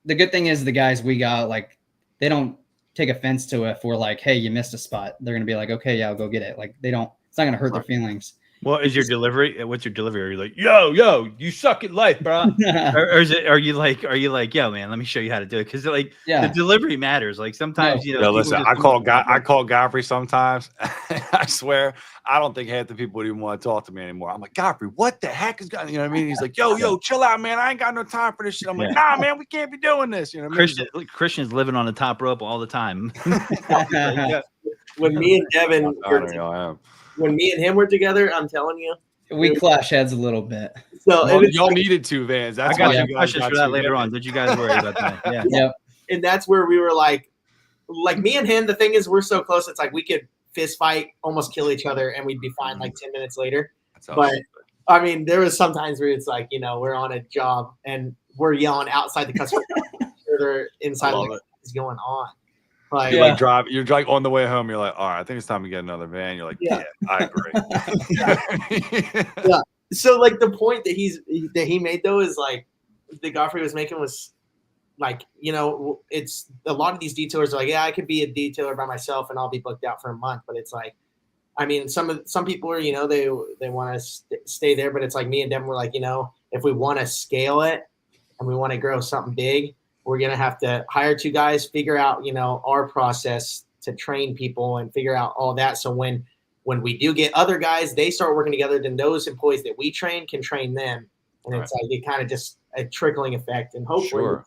the good thing is the guys we got, like they don't take offense to it if we're like, hey, you missed a spot. They're going to be like, okay, yeah, I'll go get it. Like it's not going to hurt their feelings. Well, is your delivery? What's your delivery? Are you like, yo, you suck at life, bro? or are you like, yo, man, let me show you how to do it? Because like the delivery matters. Like sometimes, listen, I call Godfrey sometimes. I swear, I don't think half the people would even want to talk to me anymore. I'm like, Godfrey, what the heck is going on? You know what I mean? He's like, yo, chill out, man. I ain't got no time for this shit. I'm like, nah, man, we can't be doing this. You know what I mean? Christian's living on the top rope all the time. When me and Devin when me and him were together, I'm telling you. We clash heads a little bit. So Y'all, and it's y'all like, needed 2 vans. That's I got why some you guys questions got for that 2 later on. vans. Don't you guys worry about that? Yeah. Yep. and that's where we were like me and him. The thing is, we're so close. It's like we could fist fight, almost kill each other, and we'd be fine like 10 minutes later. That's how But it is. I mean, there was some times where it's like, we're on a job and we're yelling outside the customer further inside love like it. what's going on. Like, You're like you're like on the way home. You're like, all right, I think it's time to get another van. You're like, yeah, I agree. Yeah. So like the point that he made though is like the Godfrey was making was like, it's a lot of these detailers are like, yeah, I could be a detailer by myself and I'll be booked out for a month. But it's like, I mean, some people are, they want to stay there, but it's like me and Devin were like, if we want to scale it and we want to grow something big, we're going to have to hire 2 guys, figure out, our process to train people and figure out all that. So when we do get other guys, they start working together, then those employees that we train can train them. And it's like, it kind of just a trickling effect. And hopefully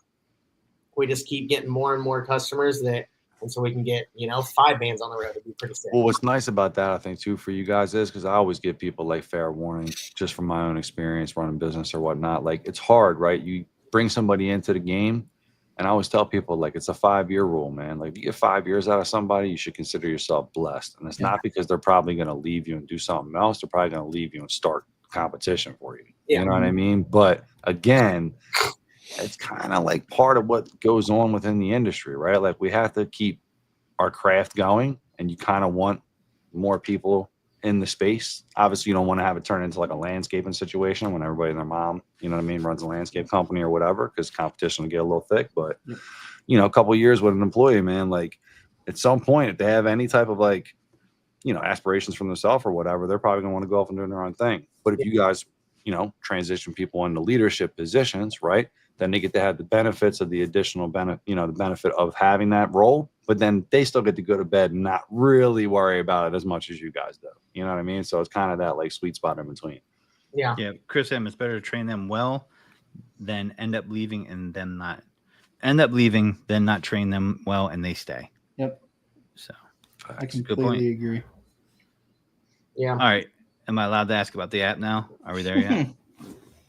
we just keep getting more and more customers and so we can get, 5 vans on the road. It'd be pretty sick. Well, what's nice about that, I think, too, for you guys is because I always give people like fair warning just from my own experience running business or whatnot. Like, it's hard, right? You bring somebody into the game, and I always tell people, like, it's a 5-year rule, man. Like, if you get 5 years out of somebody, you should consider yourself blessed. And it's not because they're probably going to leave you and do something else. They're probably going to leave you and start competition for you. Yeah. You know what I mean? But again, it's kind of like part of what goes on within the industry, right? Like, we have to keep our craft going, and you kind of want more people in the space. Obviously, you don't want to have it turn into like a landscaping situation when everybody and their mom, runs a landscape company or whatever, because competition will get a little thick. But, a couple of years with an employee, man, like at some point, if they have any type of like, aspirations from themselves or whatever, they're probably going to want to go off and do their own thing. But if you guys, transition people into leadership positions, right, then they get to have the benefits of the additional the benefit of having that role, but then they still get to go to bed and not really worry about it as much as you guys do. You know what I mean? So it's kind of that like sweet spot in between. Yeah. Yeah. Chris M, it's better to train them well than end up leaving then not train them well and they stay. Yep. So I good point. completely agree. Yeah. All right. Am I allowed to ask about the app now? Are we there yet?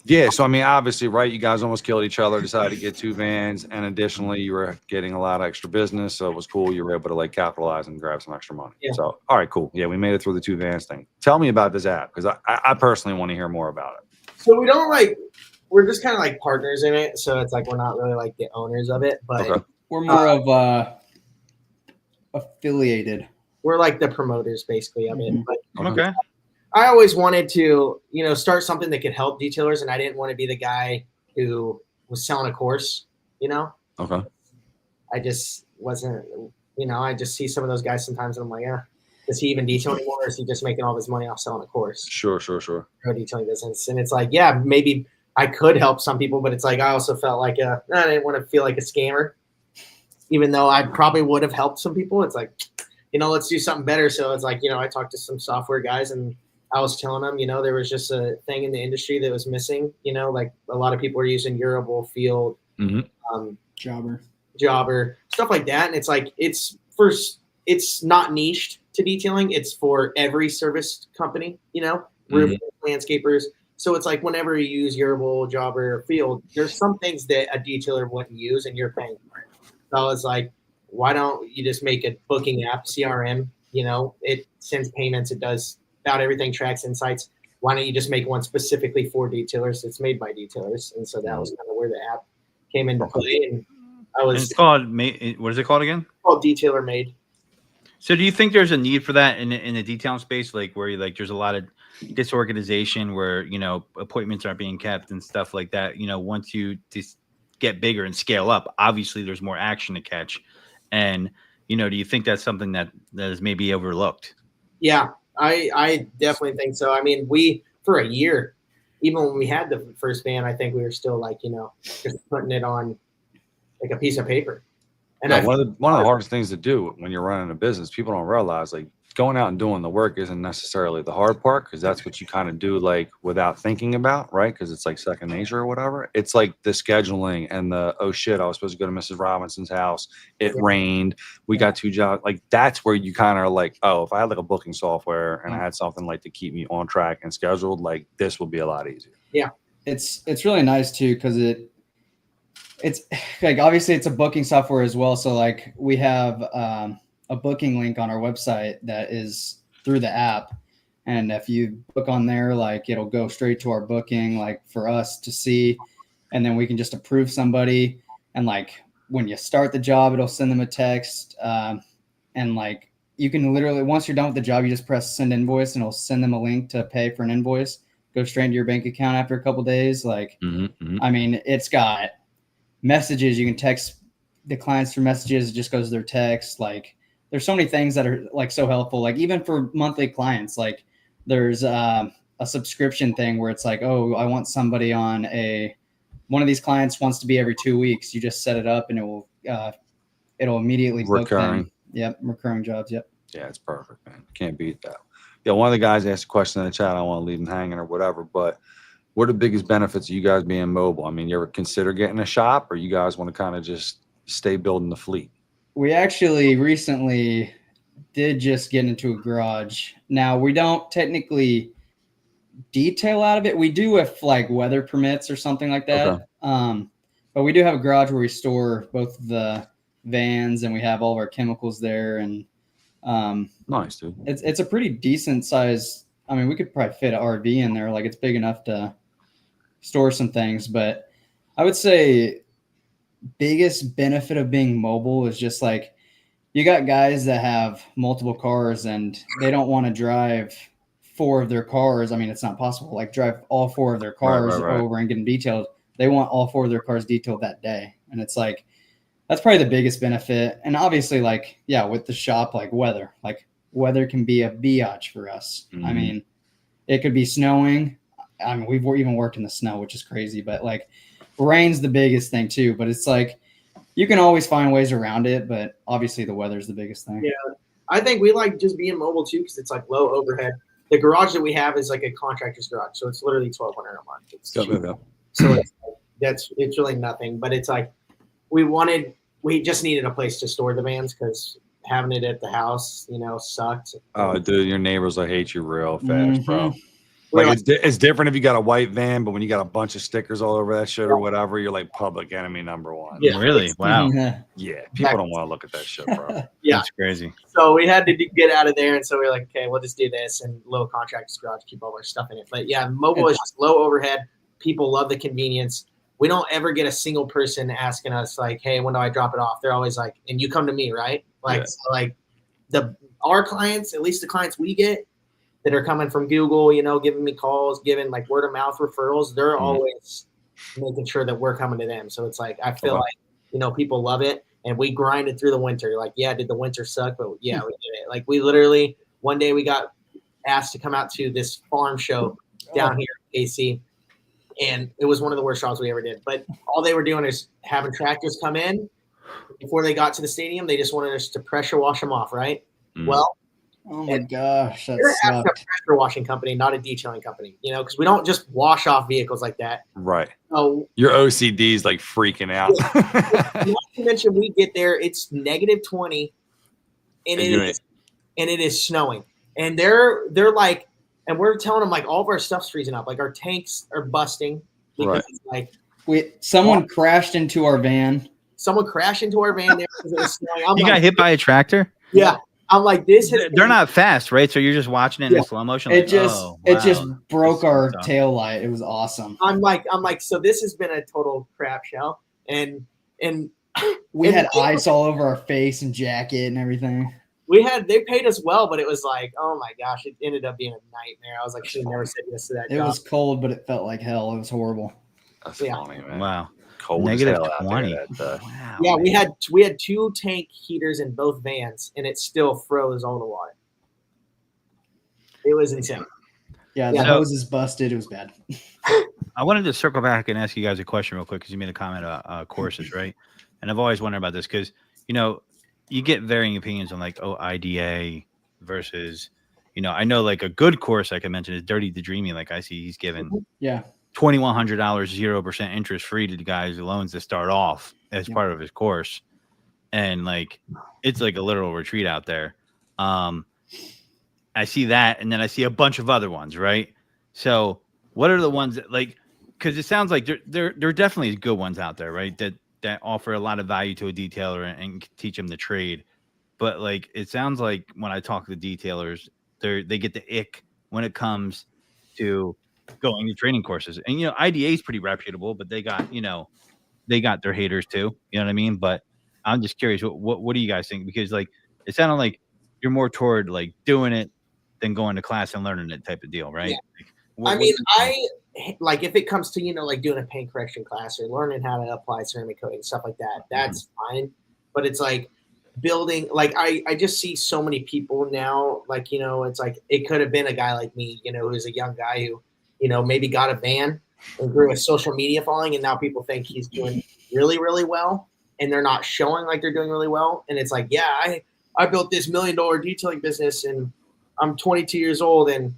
Yeah, so I mean, obviously, right, you guys almost killed each other, decided to get 2 vans, and additionally, you were getting a lot of extra business, so it was cool. You were able to like capitalize and grab some extra money. Yeah. So, all right, cool. Yeah, we made it through the 2 vans thing. Tell me about this app, because I personally want to hear more about it. So we don't we're just kind of like partners in it. So it's like we're not really like the owners of it, but Okay. We're more of affiliated. we're like the promoters basically of it. Mhm. But Okay. I always wanted to, start something that could help detailers, and I didn't want to be the guy who was selling a course, Okay. I just wasn't, I just see some of those guys sometimes and I'm like, yeah, does he even detail anymore? Or is he just making all of his money off selling a course? Sure. Pro detailing business. And it's like, yeah, maybe I could help some people, but it's like, I also felt like, I didn't want to feel like a scammer, even though I probably would have helped some people. It's like, let's do something better. So it's like, I talked to some software guys and I was telling them, there was just a thing in the industry that was missing, like a lot of people are using Urable, Field, Jobber, stuff like that. And it's like, it's not niched to detailing. It's for every service company, roofers, landscapers. So it's like whenever you use Urable, Jobber, or Field, there's some things that a detailer wouldn't use and you're paying for it. So I was like, why don't you just make a booking app, CRM, it sends payments, it does about everything, tracks insights. Why don't you just make one specifically for detailers? It's made by detailers. And so that was kind of where the app came into play. And It's called, what is it called again? Called Detailer Made. So do you think there's a need for that in the detailing space? Like where there's a lot of disorganization where, appointments aren't being kept and stuff like that. Once you just get bigger and scale up, obviously there's more action to catch. And, do you think that's something that is maybe overlooked? Yeah, I definitely think so. I mean, for a year, even when we had the first van, I think we were still like, just putting it on like a piece of paper. And one of the hardest things to do when you're running a business, people don't realize, like, going out and doing the work isn't necessarily the hard part, because that's what you kind of do like without thinking about, right? Because it's like second nature or whatever. It's like the scheduling and the, oh shit, I was supposed to go to Mrs. Robinson's house. It rained. We got 2 jobs. Like that's where you kind of are like, oh, if I had like a booking software and I had something like to keep me on track and scheduled, like this will be a lot easier. Yeah. It's really nice too, because it's like obviously it's a booking software as well. So like we have a booking link on our website that is through the app, and if you book on there, like it'll go straight to our booking, like for us to see, and then we can just approve somebody. And like when you start the job, it'll send them a text, and like you can literally, once you're done with the job, you just press send invoice and it'll send them a link to pay for an invoice, go straight into your bank account after a couple of days. Like I mean, it's got messages, you can text the clients through messages, it just goes to their text. Like there's so many things that are like so helpful, like even for monthly clients. Like there's a subscription thing where it's like, oh, I want somebody on one of these clients wants to be every 2 weeks. You just set it up and it'll immediately book them. Yep, recurring jobs. Yep. Yeah, it's perfect, man. Can't beat that. Yeah, one of the guys asked a question in the chat. I don't want to leave him hanging or whatever, but what are the biggest benefits of you guys being mobile? I mean, you ever consider getting a shop, or you guys want to kind of just stay building the fleet? We actually recently did just get into a garage. Now we don't technically detail out of it. We do if like weather permits or something like that. Okay. But we do have a garage where we store both the vans, and we have all of our chemicals there. And nice, dude. It's a pretty decent size. I mean, we could probably fit an RV in there. Like it's big enough to store some things. But I would say biggest benefit of being mobile is just like you got guys that have multiple cars and they don't want to drive 4 of their cars. I mean, it's not possible. Like drive all 4 of their cars over and get them detailed. They want all 4 of their cars detailed that day. And it's like, that's probably the biggest benefit. And obviously, like, yeah, with the shop, like weather can be a biatch for us. I mean, it could be snowing. I mean, we've even worked in the snow, which is crazy, but like rain's the biggest thing too. But it's like, you can always find ways around it, but obviously the weather's the biggest thing. Yeah. I think we like just being mobile too, because it's like low overhead. The garage that we have is like a contractor's garage, so it's literally $1,200 a month. It's so it's really nothing. But it's like we just needed a place to store the vans, because having it at the house, sucked. Oh, dude, your neighbors will hate you real fast, bro. Like it's different if you got a white van, but when you got a bunch of stickers all over that shit or whatever, you're like public enemy #1. Yeah, really? Wow. Yeah, people don't want to look at that shit, bro. Yeah, that's crazy. So we had to get out of there, and so we were like, okay, we'll just do this and low contractor's garage, keep all our stuff in it. But yeah, mobile is just low overhead. People love the convenience. We don't ever get a single person asking us like, hey, when do I drop it off? They're always like, and you come to me, right? Like, so like our clients, at least the clients we get that are coming from Google, giving me calls, giving like word of mouth referrals, they're always making sure that we're coming to them. So it's like, I feel like, people love it, and we grinded through the winter. Like, yeah, did the winter suck? But yeah, we did it. Like we literally, one day we got asked to come out to this farm show down here in AC. And it was one of the worst jobs we ever did. But all they were doing is having tractors come in before they got to the stadium. They just wanted us to pressure wash them off, right? Well, oh my gosh, that's a pressure washing company, not a detailing company, because we don't just wash off vehicles like that. Right. So your OCD's like freaking out. Not to mention, we get there, it's -20, and it is snowing, and they're like. And we're telling them like all of our stuff's freezing up, like our tanks are busting because it's like someone crashed into our van. Someone crashed into our van there because it was snowing. You got hit by a tractor? Yeah. I'm like, this. They're not fast, right? So you're just watching it in slow motion. It just broke our tail light. It was awesome. I'm like, so this has been a total crap show, and we had ice all over our face and jacket and everything. They paid us well, but it was like, oh my gosh, it ended up being a nightmare. I was like, should have never said yes to that job. It was cold, but it felt like hell. It was horrible. That's funny, man. Wow. Cold -20. Wow. Yeah, we had 2 tank heaters in both vans, and it still froze all the water. It was insane. Yeah, the hose is busted. It was bad. I wanted to circle back and ask you guys a question real quick, because you made a comment about courses, right? And I've always wondered about this, because you get varying opinions on like, IDA versus, I know like a good course I can mention is Dirty to Dreamy. Like I see he's given Yeah. $2,100 0% interest free to the guys' loans to start off as part of his course, and like it's like a literal retreat out there. I see that, and then I see a bunch of other ones, right? So what are the ones that like? Because it sounds like there are definitely good ones out there, right? That offer a lot of value to a detailer and teach them the trade. But like it sounds like when I talk to the detailers, they get the ick when it comes to going to training courses. And IDA is pretty reputable, but they got their haters too. You know what I mean? But I'm just curious, what do you guys think? Because like it sounded like you're more toward like doing it than going to class and learning it type of deal, right? Yeah. Like, I mean, I like if it comes to like doing a paint correction class or learning how to apply ceramic coating, stuff like that, that's fine. But it's like building, like I just see so many people now, like it's like it could have been a guy like me, who's a young guy who maybe got a van and grew a social media following, and now people think he's doing really, really well, and they're not showing like they're doing really well. And it's like, yeah, I built this $1 million detailing business, and I'm 22 years old, and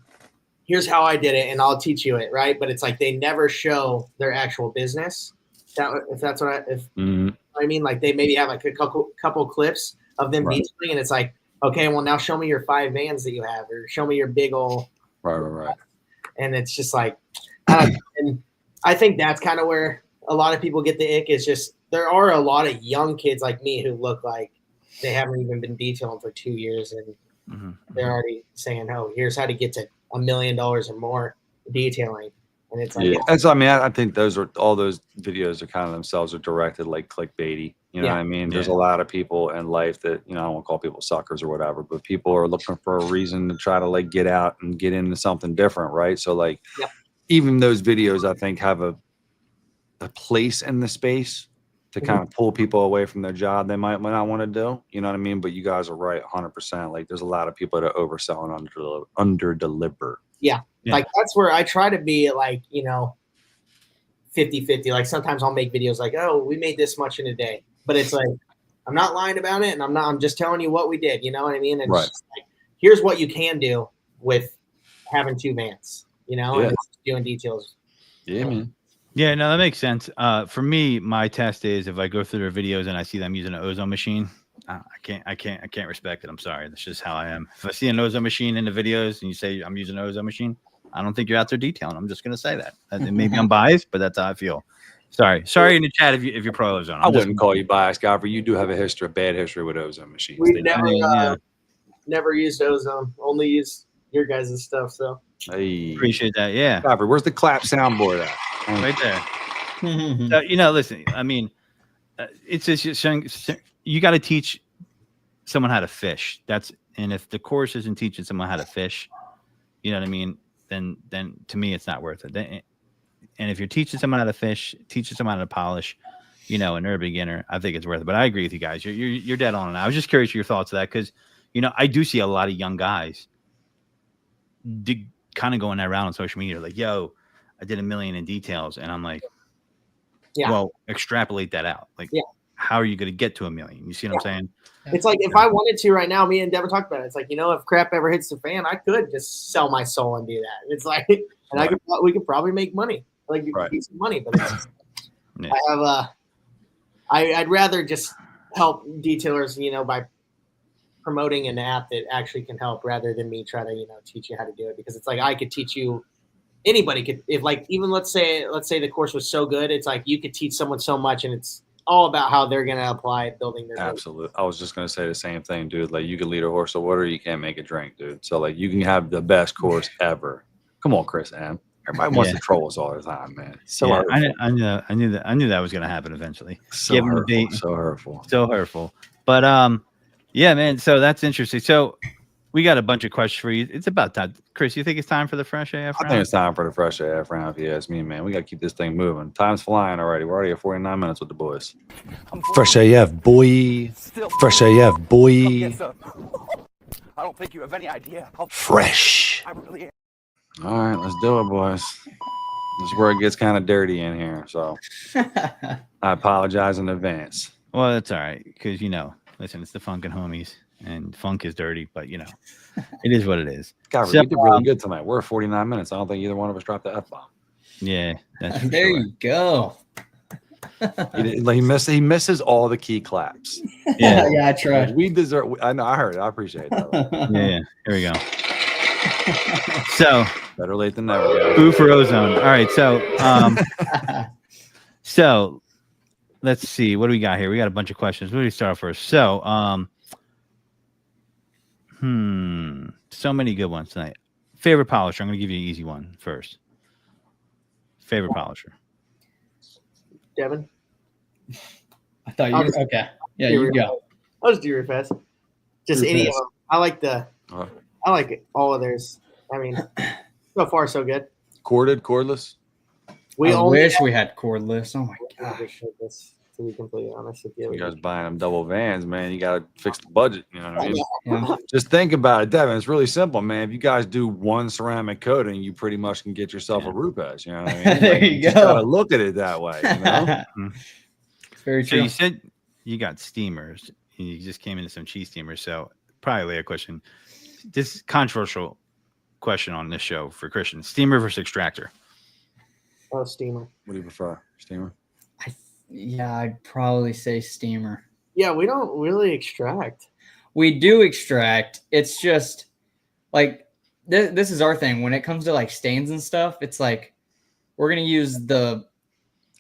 here's how I did it, and I'll teach you it, right? But it's like they never show their actual business. If that's what I mean, like they maybe have like a couple clips of them detailing, and it's like, okay, well now show me your 5 vans that you have, or show me your big old right. And it's just like, and I think that's kind of where a lot of people get the ick. Is just there are a lot of young kids like me who look like they haven't even been detailing for 2 years, and they're already saying, "Oh, here's how to get to $1 million or more detailing." And it's like, I think all those videos are kind of themselves are directed like clickbaity. You know what I mean? There's a lot of people in life that, I don't want to call people suckers or whatever, but people are looking for a reason to try to like get out and get into something different, right? So like even those videos I think have a place in the space to kind of pull people away from their job they might not want to do. You know what I mean? But you guys are right 100%. Like there's a lot of people that oversell and under deliver. Yeah. Like that's where I try to be like, 50-50. Like sometimes I'll make videos like, oh, we made this much in a day. But it's like, I'm not lying about it, and I'm just telling you what we did. You know what I mean? And it's just like, here's what you can do with having 2 vans, and it's doing details. Yeah, man. Yeah, no, that makes sense. For me, my test is if I go through their videos and I see them using an ozone machine, I can't respect it. I'm sorry. That's just how I am. If I see an ozone machine in the videos and you say I'm using an ozone machine, I don't think you're out there detailing. I'm just going to say that. Maybe I'm biased, but that's how I feel. Sorry in the chat if you're pro ozone. I wouldn't call you biased, Godfrey. You do have a bad history with ozone machines. We never used ozone. Only used your guys' stuff. So appreciate that. Yeah, Godfrey, where's the clap soundboard at? Right there. Listen. I mean, it's just you got to teach someone how to fish. And if the course isn't teaching someone how to fish, you know what I mean, then to me it's not worth it. And if you're teaching someone how to fish, teaching someone how to polish, and they're a beginner, I think it's worth it. But I agree with you guys. You're dead on. And I was just curious your thoughts of that because I do see a lot of young guys kind of going around on social media like, yo, I did $1 million in details, and I'm like, well, extrapolate that out. Like, how are you going to get to $1 million? You see what I'm saying? It's like if I wanted to right now, me and Devin talked about it. It's like, if crap ever hits the fan, I could just sell my soul and do that. It's like, and we could probably make money, like decent money. But it's just, I'd rather just help detailers, by promoting an app that actually can help rather than me try to, teach you how to do it. Because it's like I could teach you. Anybody could, if like even let's say the course was so good, it's like you could teach someone so much, and it's all about how they're gonna apply building their. Absolutely, I was just gonna say the same thing, dude. Like you can lead a horse to water, you can't make it drink, dude. So like you can have the best course ever. Come on, Chris M. Everybody wants to troll us all the time, man. So I knew that was gonna happen eventually. So hurtful. So hurtful. But yeah, man. So that's interesting. So. We got a bunch of questions for you. It's about time. Chris, you think it's time for the fresh AF round? I think it's time for the fresh AF round, if you ask me, man. We got to keep this thing moving. Time's flying already. We're already at 49 minutes with the boys. Fresh AF, boy. Fresh AF, boy. I don't think you have any idea how fresh. I really am. All right, let's do it, boys. This is where it gets kind of dirty in here, so I apologize in advance. Well, that's all right, because, listen, it's the Funkin' homies. and funk is dirty, but you know, it is what it is. God, So, we did really good tonight. We're at 49 minutes. I don't think either one of us dropped the F-bomb. Yeah, that's for There sure. you go. He misses all the key claps. Yeah. Yeah, I Like, tried. we deserve. I know. I heard it. I appreciate that. Yeah, here we go. So, Better late than never. Guys. boo for ozone. All right, so let's see. What do we got here? We got a bunch of questions. Where do we start off first? So, so many good ones tonight. Favorite polisher. I'm going to give you an easy one first. Favorite polisher. Devin. I thought you I'll were just- okay. Yeah, you go. I'll just do your fast. Just Real any fast. of them. I like I like all of theirs. I mean, so far so good. Corded, cordless. We I only wish have- we had cordless. Oh my gosh. To be completely honest with you. You guys buying them double vans, man. You got to fix the budget. You know what I mean? Yeah. Just think about it, Devin. It's really simple, man. If you guys do one ceramic coating, you pretty much can get yourself a Rupes. You know what I mean? There you just go. gotta look at it that way. You know? It's very So true. you said you got steamers. You just came into some cheese steamers. So probably a question. This is controversial question on this show for Christian. Steamer versus extractor. Oh, steamer. What do you prefer, steamer? Yeah, I'd probably say steamer. Yeah, we don't really extract. We do extract. It's just like this is our thing. When it comes to like stains and stuff, it's like we're gonna use the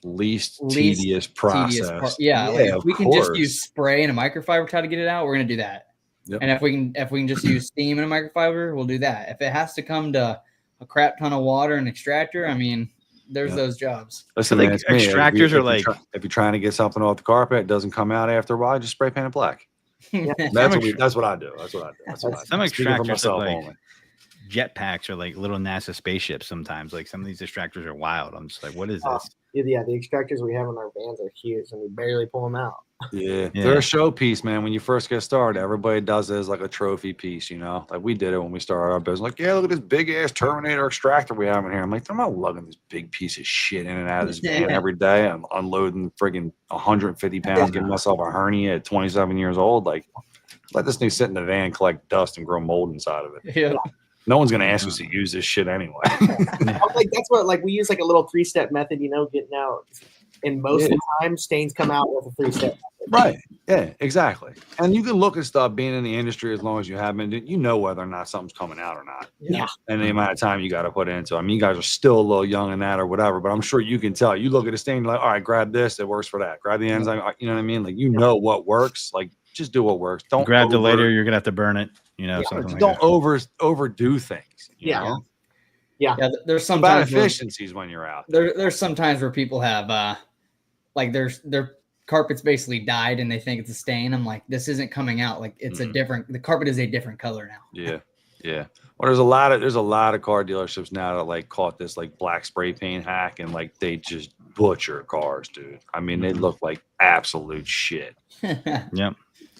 Least Least tedious process. tedious part. Yeah, like if we can just use spray and a microfiber to try to get it out, we're gonna do that. Yep. And if we can just use steam and a microfiber, we'll do that. If it has to come to a crap ton of water and extractor, I mean, there's Yep. those jobs. Listen, Like, man, it's me. If extractors are you- like- if you're trying to get something off the carpet, it doesn't come out after a while, just spray paint it black. That's what I do. That's what I do. That's what I do. Some I'm speaking for extractors look myself like only. jetpacks or like little NASA spaceships sometimes. Like some of these extractors are wild. I'm just like, what is this? Yeah, the extractors we have on our vans are huge, and we barely pull them out. Yeah, Yeah. they're a showpiece, man. When you first get started, everybody does it as like a trophy piece, you know. Like we did it when we started our business. Like, yeah, look at this big ass Terminator extractor we have in here. I'm like, I'm not lugging this big piece of shit in and out of this van Yeah. every day. I'm unloading friggin' 150 pounds, getting myself a hernia at 27 years old. Like, let this thing sit in the van, collect dust, and grow mold inside of it. Yeah. No one's gonna ask us to use this shit anyway. Like that's what we use like a little 3-step method, getting out. And most of the time, stains come out with a 3-step method. Right. Yeah, exactly. And you can look at stuff being in the industry as long as you have been, you know whether or not something's coming out or not. Yeah. And the amount of time you got to put into it. I mean, you guys are still a little young in that or whatever, but I'm sure you can tell. You look at a stain, you're like, all right, grab this, it works for that. Grab the enzyme, you know what I mean? Like, you know what works. Like, just do what works. Don't Grab the later, you're gonna have to burn it. Something like don't that. overdo things. You Yeah. know? Yeah, there's About sometimes where, efficiencies when you're out. there's some times where people have like their carpet's basically dyed and they think it's a stain. I'm like, this isn't coming out. Like it's the carpet is a different color now. Yeah. Yeah. Well, there's a lot of car dealerships now that like caught this like black spray paint hack and like they just butcher cars, dude. I mean, they look like absolute shit. Yep.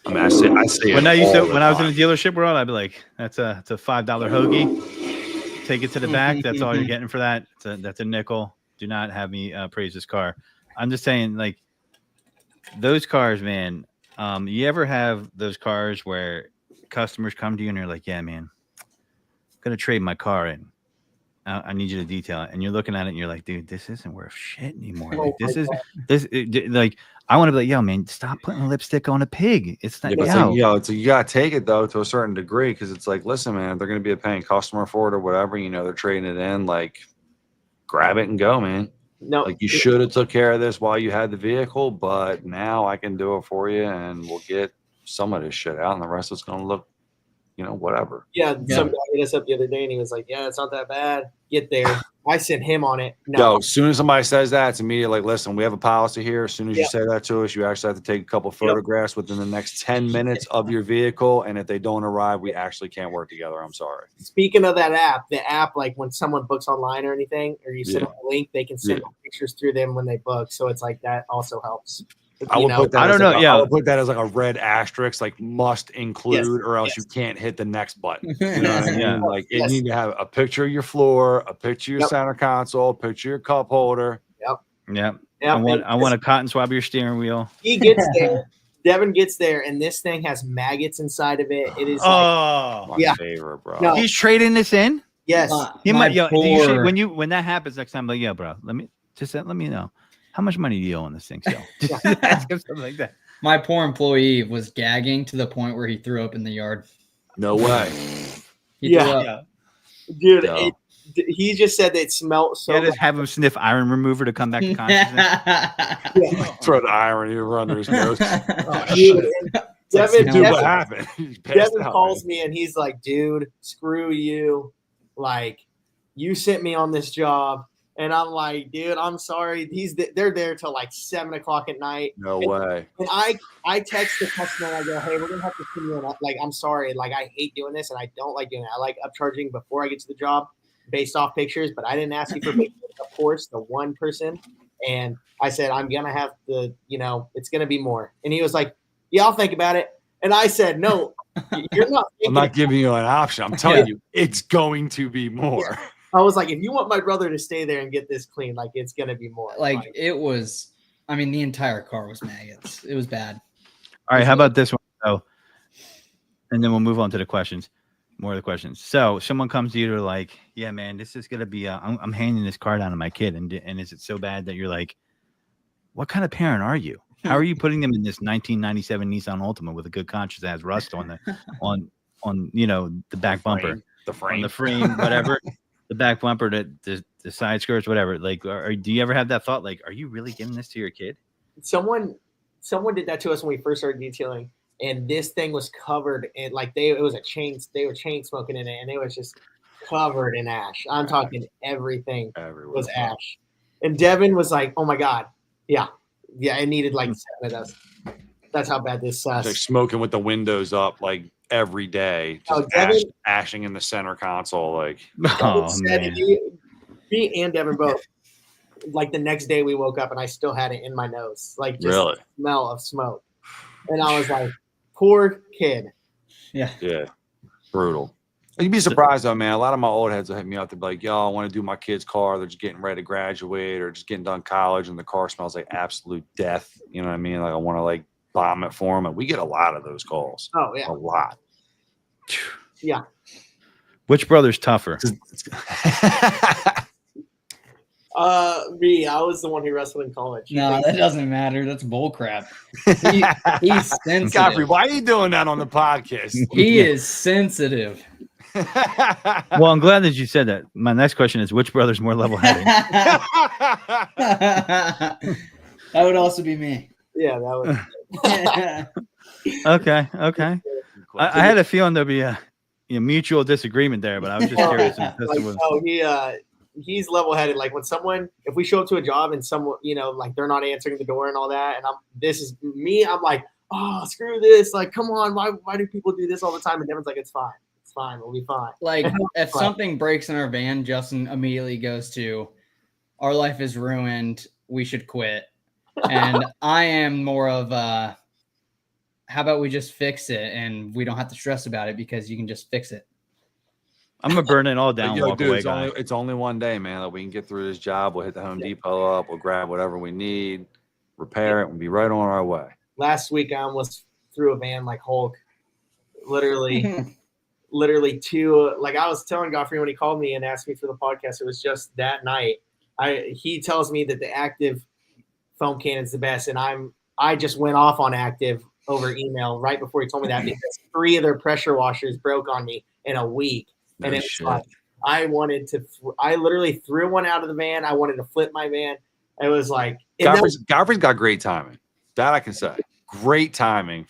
I mean, I see. When it I used all to, the when I was in time. the dealership world, I'd be like, it's a $5 hoagie. Take it to the back. That's all you're getting for that. That's a nickel. Do not have me praise this car. I'm just saying, like those cars, man. You ever have those cars where customers come to you and they're like, "Yeah, man, I'm gonna trade my car in. I need you to detail it." And you're looking at it and you're like, "Dude, this isn't worth shit anymore. Like, like." I want to be like, yo, man, stop putting lipstick on a pig. It's not, Yeah, but it's like, you gotta take it though to a certain degree because it's like, listen, man, if they're gonna be a paying customer for it or whatever, they're trading it in. Like, grab it and go, man. No, Like you should have took care of this while you had the vehicle, but now I can do it for you, and we'll get some of this shit out, and the rest is gonna look, whatever. Yeah, some guy hit us up the other day and he was like, "Yeah, it's not that bad. Get there." I sent him on it. No, Yo, as soon as somebody says that, it's immediately like, listen, we have a policy here. As soon as you say that to us, you actually have to take a couple photographs within the next 10 minutes of your vehicle. And if they don't arrive, we actually can't work together. I'm sorry. Speaking of that app, the app, like when someone books online or anything, or you send them a link, they can send pictures through them when they book. So it's like that also helps. I would put that. I don't know. I would put that as like a red asterisk, like must include, or else Yes. you can't hit the next button. You know what I mean? Yeah. Like you need to have a picture of your floor, a picture of your center console, a picture of your cup holder. yeah. Yeah, I want a cotton swab of your steering wheel. he gets there. Devin gets there, and this thing has maggots inside of it. It is like, Oh, My Yeah. favorite, bro. No. he's trading this in. yes. He My might, yo, do you poor- when that happens next time, like, yeah, bro, let me know how much money do you owe on this thing still. Just ask him something like that. My poor employee was gagging to the point where he threw up in the yard. No way. He Yeah. threw up. Yeah. Dude, Yo. he just said that it smelled so Yeah, much. just have him sniff iron remover to come back to consciousness. Throw the irony over under his nose. Oh, Dude, shit. and like Devin, Dude, Devin- what happened? He passed Devin out, calls man. me and he's like, dude, screw you. Like, you sent me on this job. And I'm like, dude, I'm sorry. They're there till like 7 o'clock at night. No way. And I text the customer and I go, hey, we're gonna have to send you an like, I'm sorry, like I hate doing this and I don't like doing it. I like upcharging before I get to the job based off pictures, but I didn't ask you for pictures, of course, the one person. And I said, I'm gonna have to, it's gonna be more. And he was like, yeah, I'll think about it. And I said, no, you're not I'm thinking not giving you an option. I'm telling you, it's going to be more. I was like, if you want my brother to stay there and get this clean, like it's gonna be more. Like it was. I mean, the entire car was maggots. It was bad. All right, how about this one? So, and then we'll move on to the questions. More of the questions. So, someone comes to you to like, yeah, man, this is gonna be. I'm handing this car down to my kid, and is it so bad that you're like, what kind of parent are you? How are you putting them in this 1997 Nissan Altima with a good conscience that has rust on the on the back bumper, The frame. on the frame, whatever, the back bumper, the side skirts, whatever. Like, do you ever have that thought? Like, are you really giving this to your kid? Someone did that to us when we first started detailing, and this thing was covered in like they were chain smoking in it, and it was just covered in ash. I'm talking everything Everywhere. was ash. And Devin was like, "Oh my god, yeah, it needed like 7 of those." That's how bad this It's like sucks. smoking with the windows up like every day, Oh, just Devin- ashing in the center console. Like, Oh Said man, me and Devin both. Like the next day, we woke up and I still had it in my nose, like just really? the smell of smoke. And I was like, "Poor kid." Yeah. Yeah. Brutal. You'd be surprised though, man. A lot of my old heads will hit me up. They're like, yo, I want to do my kid's car. They're just getting ready to graduate or just getting done college and the car smells like absolute death. You know what I mean? Like I want to like bomb it for them. And we get a lot of those calls. Oh yeah, A lot. yeah. which brother's tougher? Me. I was the one who wrestled in college. No, that doesn't matter. That's bullcrap. He's sensitive. Godfrey, why are you doing that on the podcast? He is sensitive. Well, I'm glad that you said that. My next question is, which brother's more level-headed? That would also be me. Yeah, that was. Okay. I had a feeling there'd be a mutual disagreement there, but I was just curious. Like, no, he's level-headed. Like if we show up to a job and someone, like they're not answering the door and all that, and this is me. I'm like, oh, screw this. Like, come on, why do people do this all the time? And Devin's like, it's fine. It's fine. We'll be fine. Like, if something breaks in our van, Justin immediately goes to, our life is ruined. We should quit. And I am more of how about we just fix it and we don't have to stress about it because you can just fix it. I'm gonna burn it all down. Yo, Walk dude, away, it's, guy. it's only one day, man. Like we can get through this job. We'll hit the Home Depot up. We'll grab whatever we need, repair it, and be right on our way. Last week, I almost threw a van like Hulk. Literally two. Like I was telling Godfrey when he called me and asked me for the podcast, it was just that night. He tells me that the active foam cannon's the best, and I just went off on active over email right before he told me that because 3 of their pressure washers broke on me in a week, and it was like I literally threw one out of the van. I wanted to flip my van. It was like Godfrey's got great timing. That I can say. Great timing.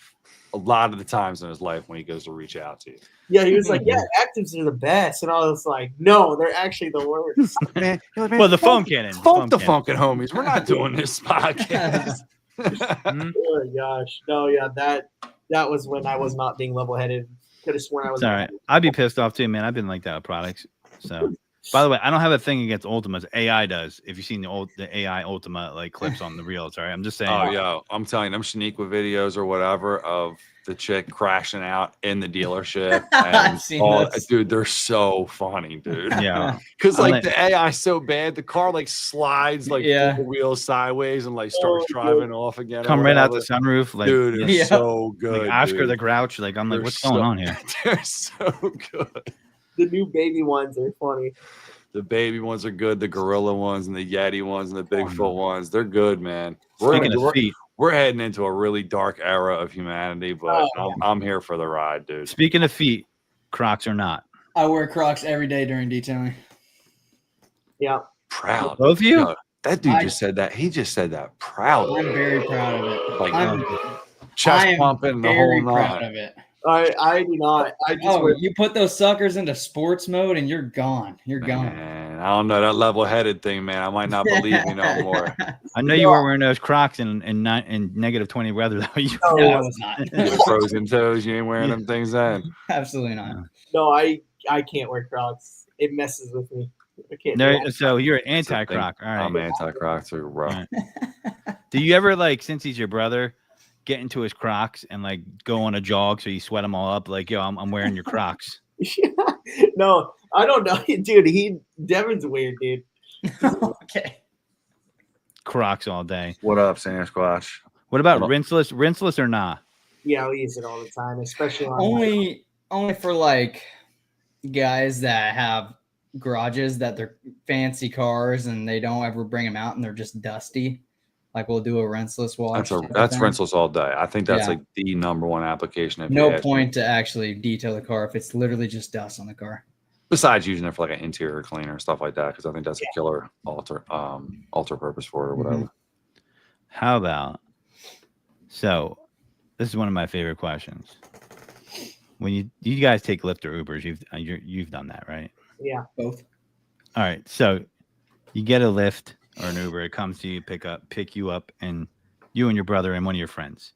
A lot of the times in his life when he goes to reach out to you. Yeah, he was like, "Yeah, actives are the best," and I was like, "No, they're actually the worst." Man, Well, the foam cannon. Funk the Funkin' homies. We're not doing this podcast. Oh my gosh, no, yeah, that was when I was not being level-headed. Could have sworn I was. It's all right. I'd be pissed off too, man. I've been like that with products. So By the way, I don't have a thing against Ultimas. AI does. If you've seen the AI Ultima like clips on the reels, all right. I'm just saying. Oh, yo, I'm telling you, them Shaniqua videos or whatever of the chick crashing out in the dealership. I've And seen all, those. dude, they're so funny, dude. Yeah. Because I'm like the AI so bad, the car like slides like Yeah. 4 wheels sideways and like starts Oh, driving off again. or Come right out the whatever. sunroof, like Dude, they're Yeah. so good. like Oscar dude. the Grouch. Like I'm like, They're what's so- going on here? They're so good. The new baby ones are funny. The baby ones are good. The gorilla ones and the Yeti ones and the Oh, Bigfoot ones, they're good, man. Speaking of feet, We're heading into a really dark era of humanity, but I'm here for the ride, dude. speaking of feet, Crocs or not? I wear Crocs every day during detailing. Yeah. Proud. Both of you? Yo, that dude I- just said that. He just said that. Proud. I'm very proud of it. Like, I'm chest I am pumping the very whole proud nine. of it. I do not. I just Oh, wear you put those suckers into sports mode and you're gone. You're gone. Man, I don't know that level-headed thing, man. I might not believe you no more. I know you weren't wearing those Crocs in negative 20 weather though. You, No, I was not. Your frozen toes, you ain't wearing them things then. Absolutely not. no. I can't wear Crocs. It messes with me. I can't. do no, that. so you're anti-Croc. All right. I'm anti-Crocs too, bro. Right. Do you ever like, since he's your brother, get into his Crocs and like go on a jog so you sweat them all up? Like, yo, I'm wearing your Crocs. No, I don't know, dude. Devin's weird, dude. Okay. Crocs all day. What up, Sasquatch? What about Well- rinseless or not? Yeah, we use it all the time, especially on Only for like guys that have garages that they're fancy cars and they don't ever bring them out and they're just dusty. Like we'll do a rinseless wash. That's rinseless all day. I think that's Yeah. like the number one application. If you No ask me. point to actually detail the car if it's literally just dust on the car. Besides using it for like an interior cleaner and stuff like that, because I think that's a killer alter purpose for it or whatever. How about, so this is one of my favorite questions. When you guys take Lyft or Ubers, you've done that, right? Yeah. Both. All right. So you get a Lyft or an Uber, it comes to you, pick you up, and you and your brother and one of your friends.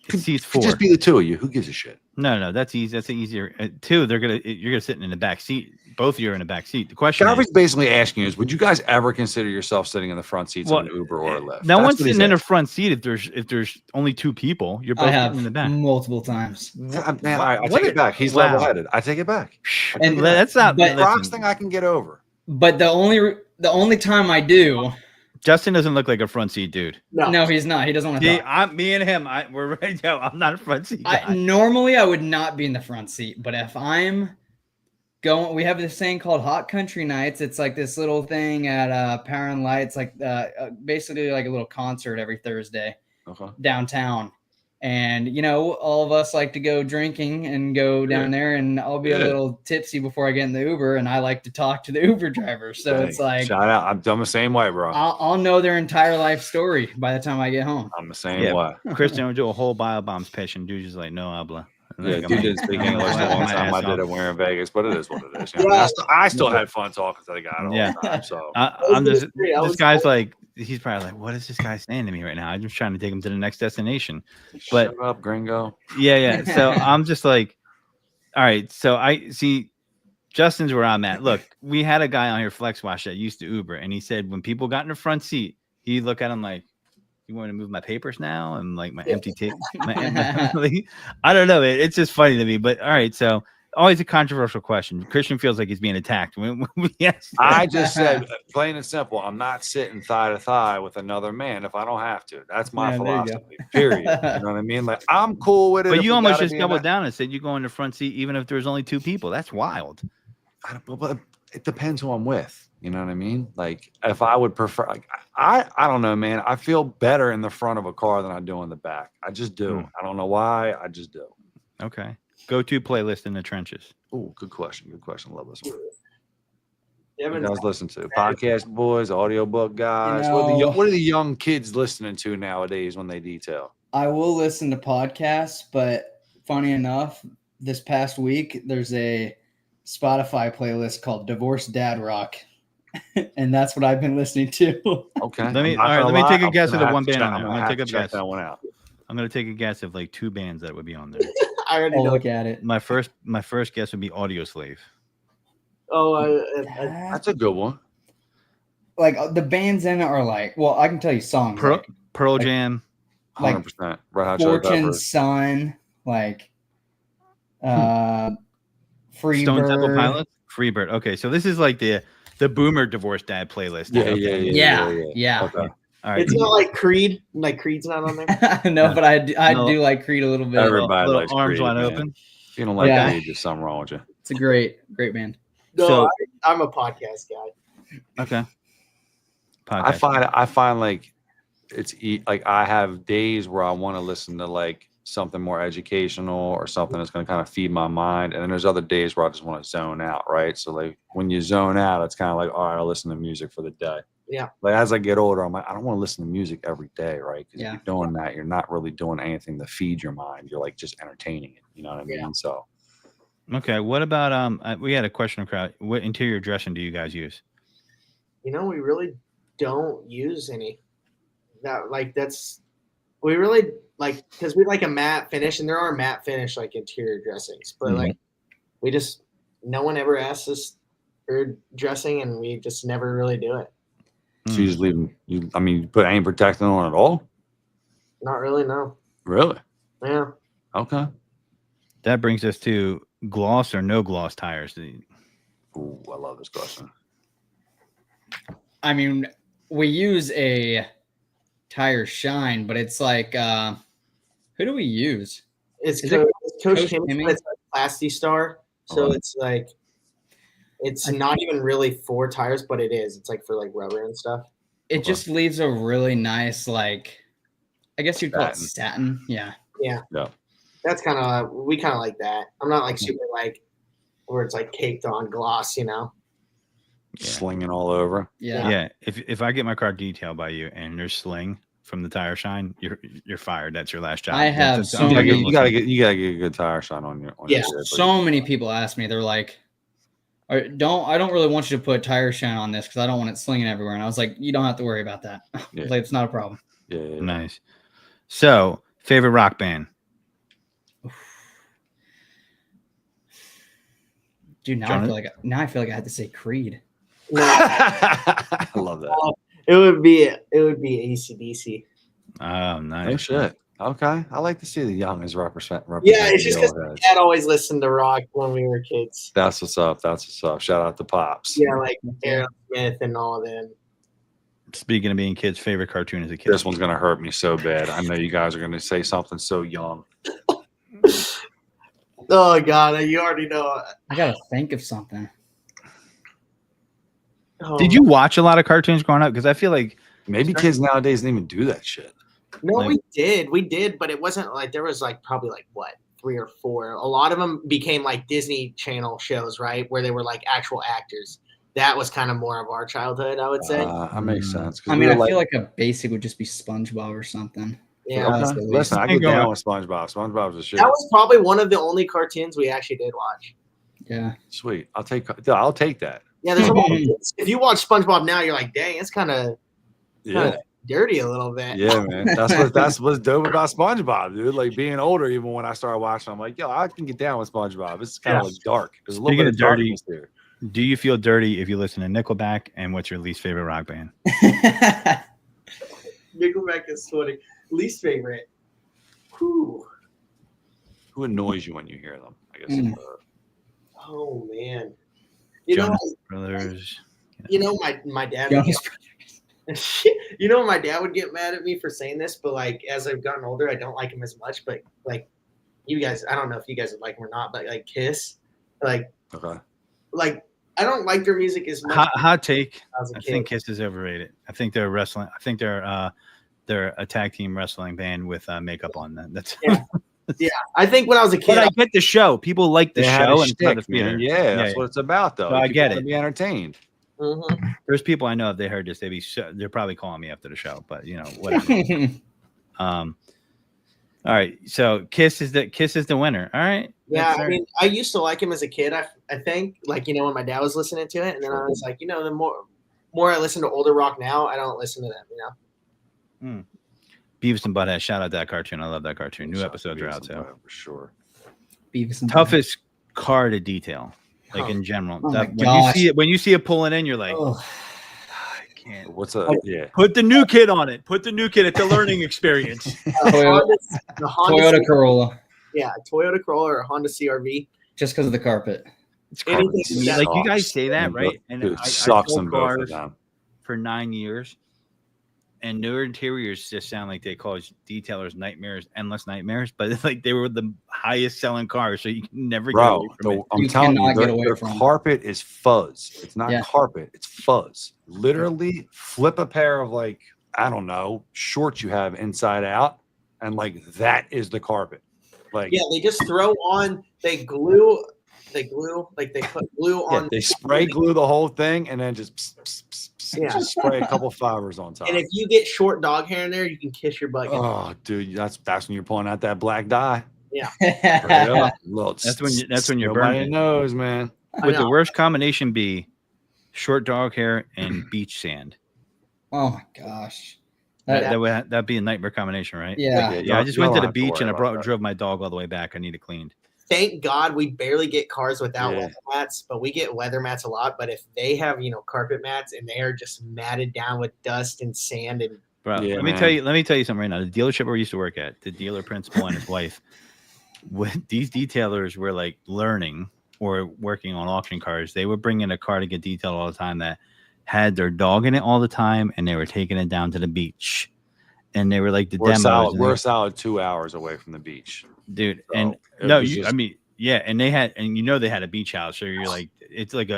It seats Could 4. just be the two of you. Who gives a shit? No, that's easy. That's easier. 2, you're gonna sit in the back seat. Both of you are in the back seat. The question Garvey's is, basically asking you is, would you guys ever consider yourself sitting in the front seats Well, of an Uber or a Lyft? no That's one's what he's sitting in a asking. front seat if there's only 2 people. You're both I have in the back. multiple times. Man, I What take a- it back. He's wow. level-headed. I take it back. And That's not. but- The Crocs listen, thing I can get over. But the only time I do, Justin doesn't look like a front seat dude. no, he's not. He doesn't want to See, talk. me and him, we're ready to go. I'm not a front seat guy. Normally I would not be in the front seat, but if I'm going, we have this thing called Hot Country Nights. It's like this little thing at Power and Light. It's like basically like a little concert every Thursday Okay. downtown. And all of us like to go drinking and go down there, and I'll be a Yeah. little tipsy before I get in the Uber, and I like to talk to the Uber driver. So it's like shout out. I'm the same way, bro. I'll know their entire life story by the time I get home. I'm the same Yeah. way. Christian would do a whole bio bombs pitch, and dude's just like, no habla. And Yeah, like, dude didn't speak English the one my time I ass did off. it when we were in Vegas, but it is what it is. You know? Yeah. I still had fun talking to the guy all Yeah. the time. So I'm just I this was- guy's like, he's probably like, what is this guy saying to me right now? I'm just trying to take him to the next destination. But shut up, gringo. yeah. So I'm just like, all right. So I see Justin's where I'm at. Look, we had a guy on here, Flex Wash, that used to Uber, and he said when people got in the front seat, he'd look at him like, you want to move my papers now? And like my empty tape. Like, I don't know. It's just funny to me. But all right. So always a controversial question. Christian feels like he's being attacked. Yes. I just said, plain and simple, I'm not sitting thigh to thigh with another man if I don't have to. That's my Yeah, there you go. philosophy. Period. You know what I mean? Like I'm cool with it. But if you we almost gotta just be in doubled that- down and said you go in the front seat even if there's only 2 people. That's wild. But it depends who I'm with. You know what I mean? Like if I would prefer, like I don't know, man. I feel better in the front of a car than I do in the back. I just do. Hmm. I don't know why. I just do. Okay. Go-to playlist in the trenches. Oh, good question. Good question. Love this one. What Devin, you guys listen to? Podcast boys, audiobook guys. know- What are the young kids listening to nowadays when they detail? I will listen to podcasts, but funny enough, this past week there's a Spotify playlist called Divorced Dad Rock. And that's what I've been listening to. Okay. Let me- I'm not all right, gonna let me lie, take a I'm guess gonna of the have one to band check- on there. I'm I'm gonna gonna have take to a check guess. that one out. I'm gonna take a guess of like 2 bands that would be on there. I already I'll know. look at it. My first guess would be Audio Slave. That's a good one. Like the bands in it are like, well, I can tell you songs Pearl like- Jam. like 100%. Red Hot Chili Fortune Peppers. Sun, like Free Stone Temple Bird. Pilots. Freebird. Okay, so this is like the boomer divorced dad playlist. Yeah, Okay. Yeah. Okay. All right. It's not like Creed. Like Creed's not on there. No, but I No. do like Creed a little bit. Everybody little likes arms Creed, wide man. open. If you don't like Yeah. Creed, there's something wrong with you. It's a great band. No, So- I'm a podcast guy. Okay. I Podcast. find like like I have days where I want to listen to like something more educational or something that's going to kind of feed my mind, and then there's other days where I just want to zone out, right? So like when you zone out, it's kind of like, all right, I'll listen to music for the day. Yeah. Like as I get older, I'm like, I don't want to listen to music every day, right? Because Yeah. if you're doing that, you're not really doing anything to feed your mind. You're like just entertaining it. You know what I mean? Yeah. So Okay. What about we had a question of crowd. What interior dressing do you guys use? You know, we really don't use any. We really like, because we like a matte finish, and there are matte finish like interior dressings, but Mhm. like no one ever asks us for dressing, and we just never really do it. so you just leave them. You put any protectant on at all? Not really, no. Really? Yeah. Okay. That brings us to gloss or no gloss tires. Ooh, I love this question. I mean, we use a tire shine, but it's like who do we use? It's Is it Coach Coach Timmy, Timmy? but it's like Plasti Star. So Uh-huh. it's like, it's not even really for tires, but it is. It's like for like rubber and stuff. It just leaves a really nice, like, I guess you'd call it Satin. satin. Yeah. That's kind of, we kind of like that. I'm not like super like where it's like caked on gloss, you know? Yeah. Slinging all over. Yeah. Yeah. If I get my car detailed by you and there's sling from the tire shine, you're fired. That's your last job. I have That's- so I'm You many- gotta gonna get a good tire shine on your. Yeah, your shit, So many people ask me, they're like, I don't really want you to put tire shine on this because I don't want it slinging everywhere. And I was like, you don't have to worry about that. I was Yeah. like, it's not a problem. Yeah. Nice. So, favorite rock band? Dude, now I feel like I had to say Creed. No, I love that. it would be AC/DC. Oh, No nice. shit. Okay, I like to see the young as represent. Yeah, it's just the because old heads. Dad always listened to rock when we were kids. That's what's up. That's what's up. Shout out to Pops. Yeah, like Aerosmith and all of them. Speaking of being kids, favorite cartoon as a kid? This one's gonna hurt me so bad. I know you guys are gonna say something so young. Oh God, you already know. I gotta think of something. Oh, Did you watch a lot of cartoons growing up? Because I feel like Maybe kids nowadays don't even do that shit. No, like- we did, but it wasn't like there was like probably like what 3 or 4. A lot of them became like Disney Channel shows, right, where they were like actual actors. That was kind of more of our childhood, I would say. That makes sense. 'cause I we mean, were I feel like a basic would just be SpongeBob or something. Yeah, okay. That's the Listen, I least. get down with SpongeBob. SpongeBob's a shit. that was probably one of the only cartoons we actually did watch. Yeah. Sweet. I'll take that. Yeah, there's a lot of, if you watch SpongeBob now, you're like, dang, it's kind of Yeah. dirty a little bit. Yeah, man. That's what's dope about SpongeBob, dude. Like being older, even when I started watching, I'm like, yo, I can get down with SpongeBob. It's kind of like dark. There's a little Speaking bit of of dirty- darkness there. do you feel dirty if you listen to Nickelback? And what's your least favorite rock band? Nickelback is funny. Least favorite. Whew. Who annoys you when you hear them? I guess. Mm. Oh man. You Jonas Brothers. know, my dad. Jonas You know, my dad would get mad at me for saying this, but like as I've gotten older, I don't like him as much. But like you guys, I don't know if you guys would like him or not, but like Kiss, like Okay. I don't like their music as much Hot take. as I was a I kid. think Kiss is overrated. I think they're wrestling. I think they're a tag team wrestling band with makeup on them. That's. Yeah, I think when I was a kid, But I get the show. People like the They had show a and it's not the shtick, man. theater. Yeah, that's what it's about, though. So I People get wanna it. Be entertained. Mhm. There's people I know if they heard this, they're probably calling me after the show. But you know, whatever. All right. So Kiss is the winner. All right. Yeah, That's I fair. mean, I used to like him as a kid. I think, like, you know, when my dad was listening to it, and then I was like, you know, the more I listen to older rock now, I don't listen to them. You know, Beavis and Butthead. Shout out that cartoon. I love that cartoon. New Shout episodes are out too. for sure. Beavis and Toughest car to detail. like in general. Oh my When you see it pulling in, you're like, Oh, I can't. What's a yeah? Put the new kid on it. Put the new kid. It's a learning experience. The Honda Toyota CR Corolla, yeah, a Toyota Corolla or a Honda CRV. just because of the carpet. It's Anything carpet that- Like you guys sucks. say that, Dude, right? And it I sucks sold in both of cars them. for 9 years, and newer interiors just sound like they cause detailers nightmares, endless nightmares. But it's like they were the highest selling cars, so you can never get away Bro, from it. I'm You telling you, cannot get their, away their from it. carpet is fuzz. It's not Yeah. carpet, it's fuzz. Literally, flip a pair of like, I don't know, shorts you have inside out, and like that is the carpet. Like, Yeah, they just throw on. They glue. Like they put glue yeah, on. they spray glue the whole thing and then just, Yeah. just spray a couple fibers on top. And if you get short dog hair in there, you can kiss your butt. Oh, dude, that's when you're pulling out that black dye. Yeah. Straight up. Little That's when you're nobody burning. knows, man. I Would the know. worst combination be short dog hair and beach sand? Oh my gosh. That'd be a nightmare combination, right? Yeah. Yeah, I just went to the beach and I brought drove my dog all the way back. I need it cleaned. Thank God we barely get cars without Yeah. leather mats, but we get leather mats a lot. But if they have, carpet mats and they are just matted down with dust and sand and Bro, Yeah, let me man. tell you something right now. The dealership where I used to work at, the dealer principal and his wife, when these detailers were like learning or working on auction cars, they would bring in a car to get detailed all the time that had their dog in it all the time, and they were taking it down to the beach, and they were like the We're demos. solid. and We're they- solid 2 hours away from the beach. dude. So And it no, was I just- mean, yeah, and they had, and they had a beach house, so you're like, it's like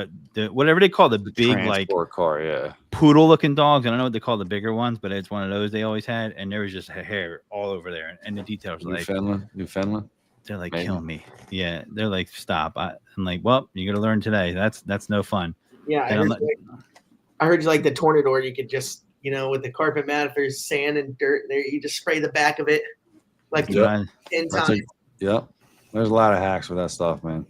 whatever they call the big like Transport car, yeah. poodle looking dogs. I don't know what they call the bigger ones, but it's one of those they always had, and there was just hair all over there, and the details were like, Newfoundland. they're like maybe. killing me. Yeah, they're like, stop. I'm like, well, you're gonna learn today. That's no fun. yeah. And I'm not- I heard like the Tornador, you could just with the carpet mat, if there's sand and dirt there, you just spray the back of it like Yeah. 10 That's times. Yep. There's a lot of hacks with that stuff, man.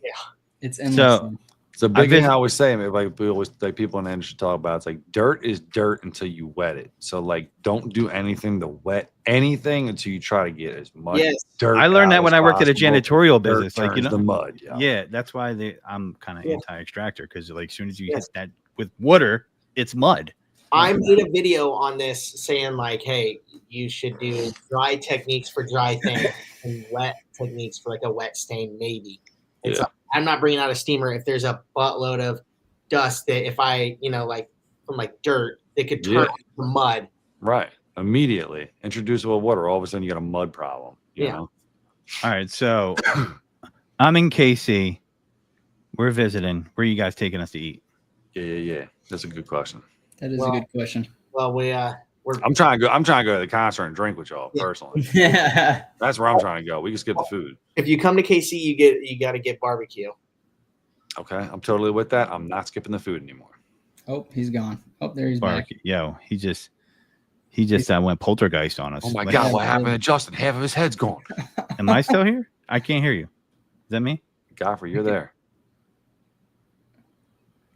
It's endless. So- It's a big I've thing been- I always say, man, like people in the industry talk about. It's like dirt is dirt until you wet it. So like, don't do anything to wet anything until you try to get as much Yes. dirt. I learned out that when as I worked at a possible. janitorial Dirt business. Like, turns the mud. yeah, that's why I'm kind of Yeah. anti-extractor, because like as soon as you Yes. hit that with water, it's mud. I made a video on this saying like, hey, you should do dry techniques for dry things and wet techniques for like a wet stain, maybe. It's Yeah. I'm not bringing out a steamer if there's a buttload of dust that if I, like from like dirt, they could turn Yeah. into mud. Right. Immediately introduce it with water. All of a sudden you got a mud problem. You Yeah. know? All right, so I'm in KC. We're visiting. Where are you guys taking us to eat? Yeah. That's a good question. That is Well- a good question. Well, we're I'm trying to go to the concert and drink with y'all Yeah. personally. Yeah. That's where I'm trying to go. We can skip the food. if you come to KC, you got to get barbecue. Okay. I'm totally with that. I'm not skipping the food anymore. Oh, he's gone. Oh, there he's back. Barbecue. Yo, he just went poltergeist on us. Oh my Like, God. What happened to Justin? Half of his head's gone. Am I still here? I can't hear you. Is that me? Godfrey, you're there.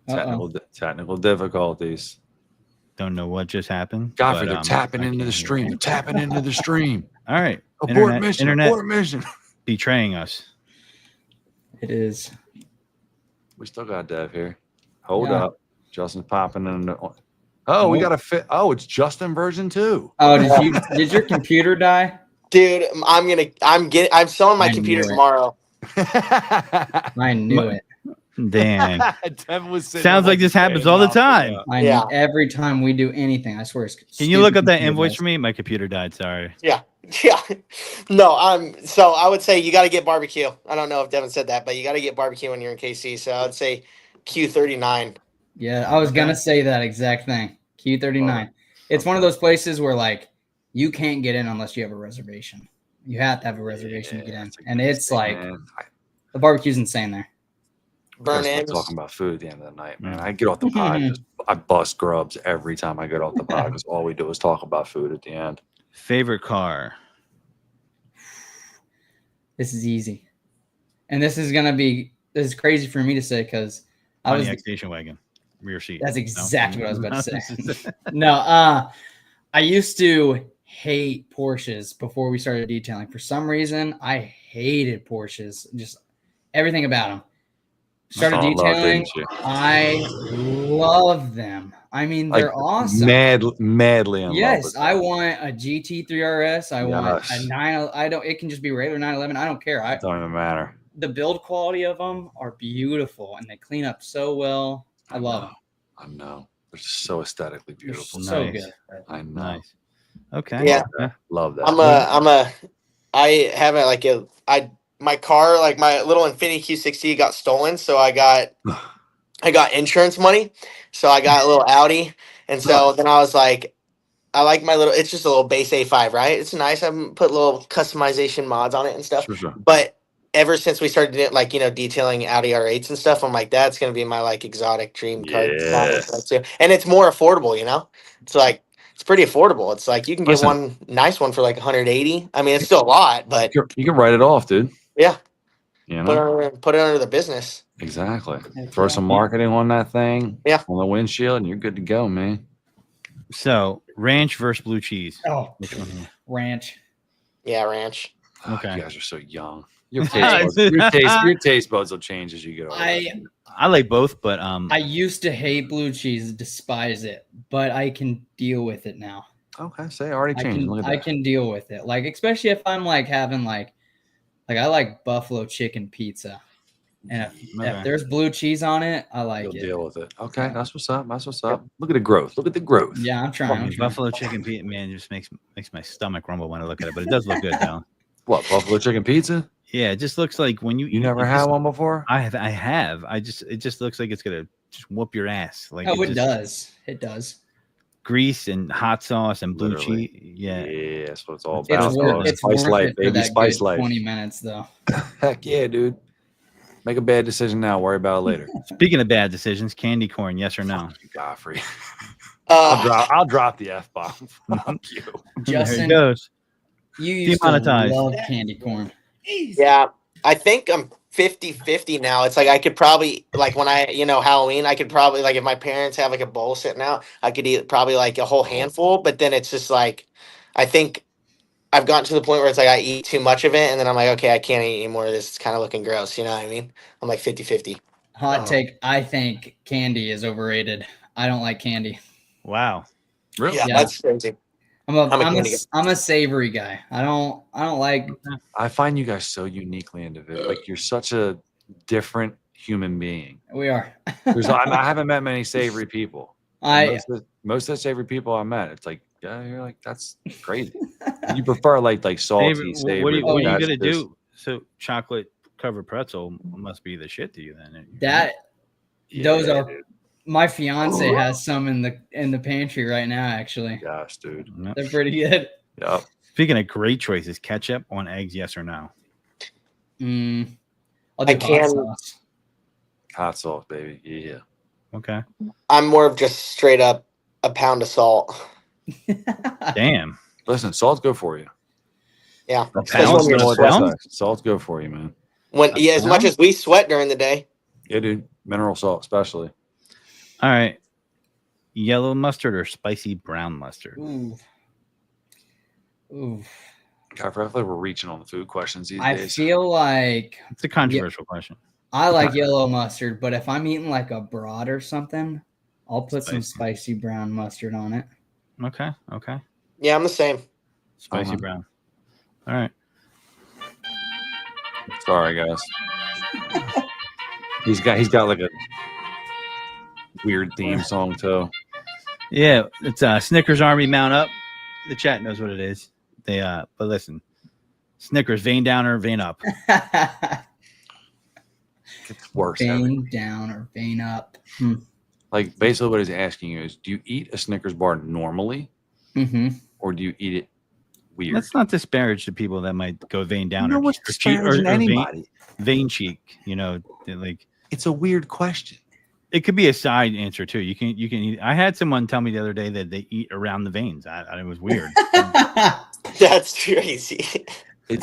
Uh-oh. Technical difficulties. Don't know what just happened. Godfrey, but, they're tapping I into can't the hear stream. you. They're tapping into the stream. All right. Abort Internet mission. Abort mission. betraying us. It is. We still got Dev here. Hold Yeah. up. Justin's popping in. Oh, we Nope. got a fit. Oh, it's Justin version 2. Oh, did your computer die? Dude, I'm selling my I computer knew it. tomorrow. I knew it. Dang. Dev was sitting Sounds there like this happens saying all the nothing. time. I Yeah. knew every time we do anything. I swear. Can you look up that invoice for me? My computer died. Sorry. Yeah. No, so I would say you got to get barbecue. I don't know if Devin said that, but you got to get barbecue when you're in KC. So I would say Q39. Yeah, I was gonna say that exact thing. Q39. It's one of those places where like you can't get in unless you have a reservation. You have to have a reservation to get in, That's a and good it's thing, like man. the barbecue's insane there. Burn That's what I'm ends. talking about food at the end of the night, man. I get off the pod. I bust grubs every time I get off the pod because all we do is talk about food at the end. Favorite car. This is easy, and this is crazy for me to say because I was. Pontiac station wagon. Rear seat. That's No? exactly what I was about to say. No, I used to hate Porsches before we started detailing. For some reason, I hated Porsches, just everything about them. Started Fell in love, detailing. didn't you? I love them. I mean, they're awesome. Madly in love Yes, with I them. want a GT3 RS. I want a Yes. 9. I don't. It can just be regular 911. I don't care. It don't even matter. The build quality of them are beautiful, and they clean up so well. I love them. I know. They're so aesthetically They're beautiful. so Nice. good. I know. Nice. Okay. Yeah. Love that. I haven't my car, like my little Infiniti Q60 got stolen, so I got insurance money, so I got a little Audi, and so then I was like, I like my little. It's just a little base A5, right? It's nice. I put little customization mods on it and stuff. Sure. But ever since we started detailing Audi R8s and stuff, I'm like, that's gonna be my like exotic dream car. Yeah. Too. And it's more affordable, It's like it's pretty affordable. It's like you can get Listen. one nice one for like 180. I mean, it's still a lot, but You can write it off, dude. yeah, You put know? it under the business. Exactly. Heck Throw yeah. some marketing on that thing. Yeah. On the windshield, and you're good to go, man. So ranch versus blue cheese. Oh, Which one? ranch. Yeah, ranch. Okay. You guys are so young. Your taste buds will change as you get older. I like both, but I used to hate blue cheese, despise it, but I can deal with it now. Okay, say already changed. Look at I that. can deal with it. Like, especially if I'm like having like I like buffalo chicken pizza. And if there's blue cheese on it, I like You'll it. deal with it. Okay, that's what's up. That's what's up. Look at the growth. Look at the growth. Yeah, I'm trying. buffalo chicken pizza, man, just makes my stomach rumble when I look at it. But it does look good, though. What, buffalo chicken pizza? Yeah, it just looks like when You never had one before? I have. It just looks like it's gonna just whoop your ass. Like Oh, it does. It does. Grease and hot sauce and blue Literally. cheese. Yeah. Yeah, that's what it's all It's about. worth, it's Spice worth life, it for baby. that Spice good life. 20 minutes, though. Heck yeah, dude. Make a bad decision now. Worry about it later. Speaking of bad decisions, candy corn, yes or no? Fuck you, Godfrey. I'll drop the F bomb. Fuck you. Justin, there it goes. you used to Demonetized. love candy corn. Yeah, I think I'm 50-50 now. It's like I could probably, like when Halloween, I could probably, like if my parents have like a bowl sitting out, I could eat probably like a whole handful, but then it's just like, I think I've gotten to the point where it's like I eat too much of it and then I'm like, okay, I can't eat any more of this. It's kind of looking gross. You know what I mean? I'm like 50-50. Hot take, I think candy is overrated. I don't like candy. Wow. Really? Yeah, Yeah. that's crazy. I'm a savory guy. I don't like. I find you guys so uniquely individual. Like you're such a different human being. We are. I haven't met many savory people. Most of the savory people I met, it's like, yeah, you're like, that's crazy. You prefer like salty, savory. What are you that's gonna just- do? So chocolate covered pretzel must be the shit to you then. Those Yeah, are. dude. My fiance has some in the pantry right now. Actually, Gosh, dude. Yep. they're pretty good. Yep. Speaking of great choices, ketchup on eggs, yes or no? I'll do I can- hot sauce. Hot sauce, baby. Yeah. Okay. I'm more of just straight up a pound of salt. Damn. Listen, salt's good for you. Yeah. A Especially pound? when you're What sweating. pound? Salt's good for you, man. As much as we sweat during the day. Yeah, dude. Mineral salt, especially. All right. Yellow mustard or spicy brown mustard? Ooh. God, I feel like we're reaching on the food questions these I days. feel like It's a controversial question. I like yellow mustard, but if I'm eating like a broad or something, I'll put some spicy brown mustard on it. Okay. Okay. Yeah, I'm the same. Spicy brown. All right. Sorry, guys. He's got like a weird theme song too. Yeah, it's Snickers Army Mount Up. The chat knows what it is. But listen, Snickers vein down or vein up. It's worse. Vein down or vein up. Like basically what he's asking you is, do you eat a Snickers bar normally, or do you eat it weird? Let's not disparage the people that might go vein down No one's disparaging anybody. Vein cheek. You know, like It's a weird question. it could be a side answer too. You can eat. I had someone tell me the other day that they eat around the veins. It was weird. That's crazy.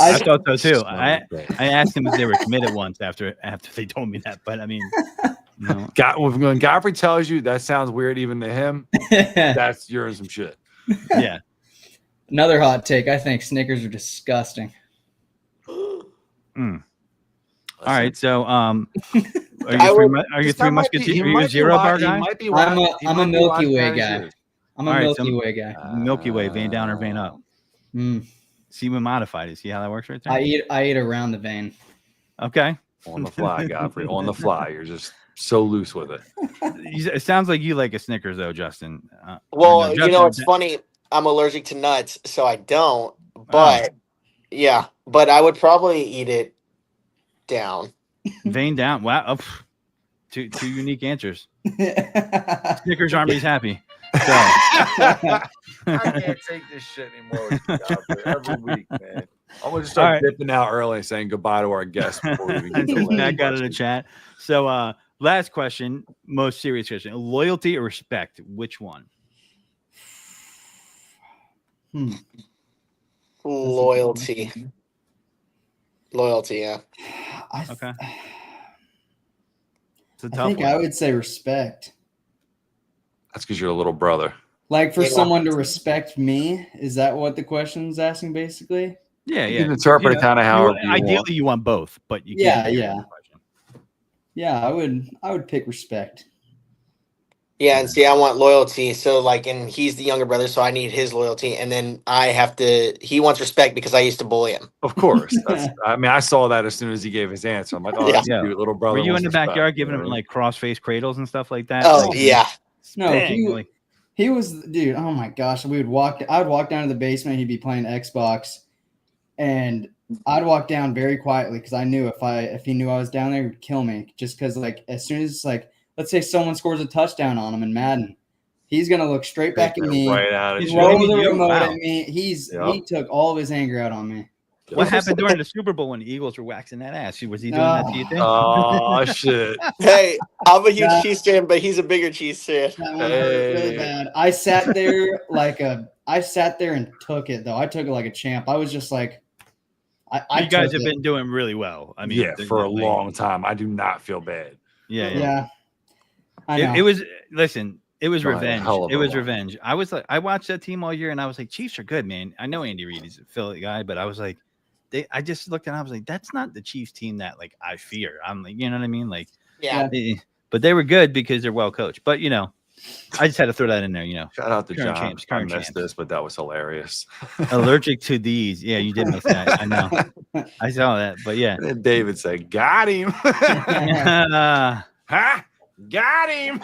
I thought so too. so I asked them if they were committed once after they told me that, but I mean, no. When Godfrey tells you that sounds weird even to him, that's you're in some shit. Yeah. Another hot take. I think Snickers are disgusting. All right, so are you I three? would- Are you three musketeers? Are you a zero bar guy? I'm a Milky Way guy. I'm a All right, Milky so- Way guy. Milky Way, vein down or vein up. Mm. See when modified. See how that works right there. I eat around the vein. Okay. On the fly, Godfrey. On the fly. You're just so loose with it. It sounds like you like a Snickers though, Justin. Well, no, you know, it's Justin- funny. I'm allergic to nuts, so I don't. But yeah, but I would probably eat it down. Vein down. Wow. Oh, two unique answers. Snickers Army's happy. So I can't take this shit anymore with you, Godfrey. Every week, man. I'm gonna just start All right. dipping out early and saying goodbye to our guests before we even get to the Matt last got in the question. chat. So last question, most serious question. Loyalty or respect? Which one? Loyalty. Loyalty, yeah. Okay. It's a I tough think one. I would say respect. That's because you're a little brother. Like for Yeah. someone to respect me, is that what the question's asking basically? Yeah, You yeah. can interpret it kind of however you ideally, want. you want both, but you Yeah, can't. yeah. Yeah, I would pick respect. Yeah, and see, I want loyalty. So, like, and he's the younger brother, so I need his loyalty. And then I have to, he wants respect because I used to bully him. Of course. I mean, I saw that as soon as he gave his answer. I'm like, oh, that's Yeah. a cute little brother. Were you in wants the respect, backyard giving you know him what I mean? like cross-face cradles and stuff like that? Oh, Like, yeah. No, bang, like- he was dude. Oh my gosh, I would walk down to the basement. He'd be playing Xbox, and I'd walk down very quietly because I knew if he knew I was down there, he'd kill me. Just because like as soon as like let's say someone scores a touchdown on him in Madden, he's gonna look straight back Take at that me, right out of He's you. really- throw the you? remote Wow. at me. He Yep. took all of his anger out on me. what happened during the Super Bowl when the Eagles were waxing that ass? Was he doing that to you? Think? Oh shit. Hey, I'm a huge Yeah. Chiefs fan, but he's a bigger Chiefs fan. That one hurt really Hey. bad. I sat there I sat there and took it though. I took it like a champ. I was just like, I You guys took have it. been doing really well. I mean, Yeah, for a like- long time. I do not feel bad. Yeah, yeah. Yeah, I know. It was listen. It was No, a revenge. hell of It a was run. revenge. I was like, I watched that team all year, and I was like, Chiefs are good, man. I know Andy Reid is a Philly guy, but I was like, I just looked and I was like, that's not the Chiefs team that like I fear. I'm like, you know what I mean? Like, Yeah. but they were good because they're well coached. But you know, I just had to throw that in there. You know, Shout out to Current John. champs, I current missed champs. this, but that was hilarious. allergic to these. Yeah, you did miss that. I know. I saw that, but yeah. And then David said, got him. Patty Huh? Got him.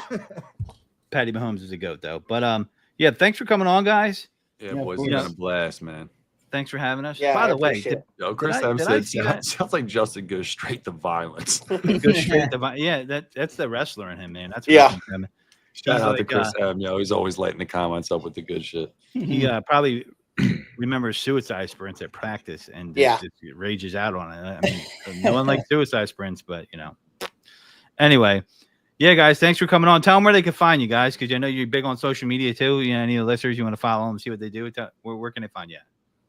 Mahomes is a goat though. But yeah, thanks for coming on, guys. Yeah, Yeah, boys, of it's course. been a blast, man. Thanks for having us. Yeah, By I the way, appreciate it. Yo, Chris I- M did I said, see that? sounds like Justin goes straight to violence. go straight to yeah, that's the wrestler in him, man. That's what Yeah. I think of him. Shout He's out to like, Chris M. Yo, he's always lighting the comments up with the good shit. He probably remembers suicide sprints at practice and Yeah. just rages out on it. I mean, no one likes suicide sprints, but you know. Anyway, yeah, guys, thanks for coming on. Tell them where they can find you guys, because I know you're big on social media too. You know, any of the listeners you want to follow them, see what they do. Where can they find you?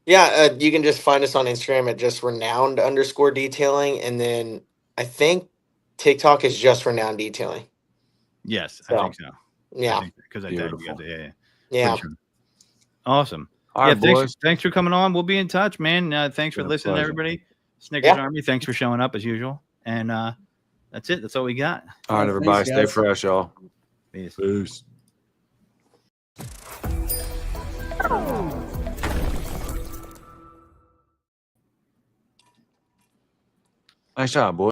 Yeah, you can just find us on Instagram at just renowned_detailing. And then I think TikTok is just renowned detailing. Yes, So, I think so. Yeah. Because I tagged you Beautiful. guys. Yeah, yeah. Yeah. Pretty sure. Awesome. All Yeah, right, boys. thanks for coming on. We'll be in touch, man. Thanks for Been a listening, pleasure. everybody. Snickers Yeah. Army, thanks for showing up as usual. And that's it. That's all we got. All right, Thanks, everybody. Stay guys. fresh, y'all. Peace. Peace. Nice job, boy.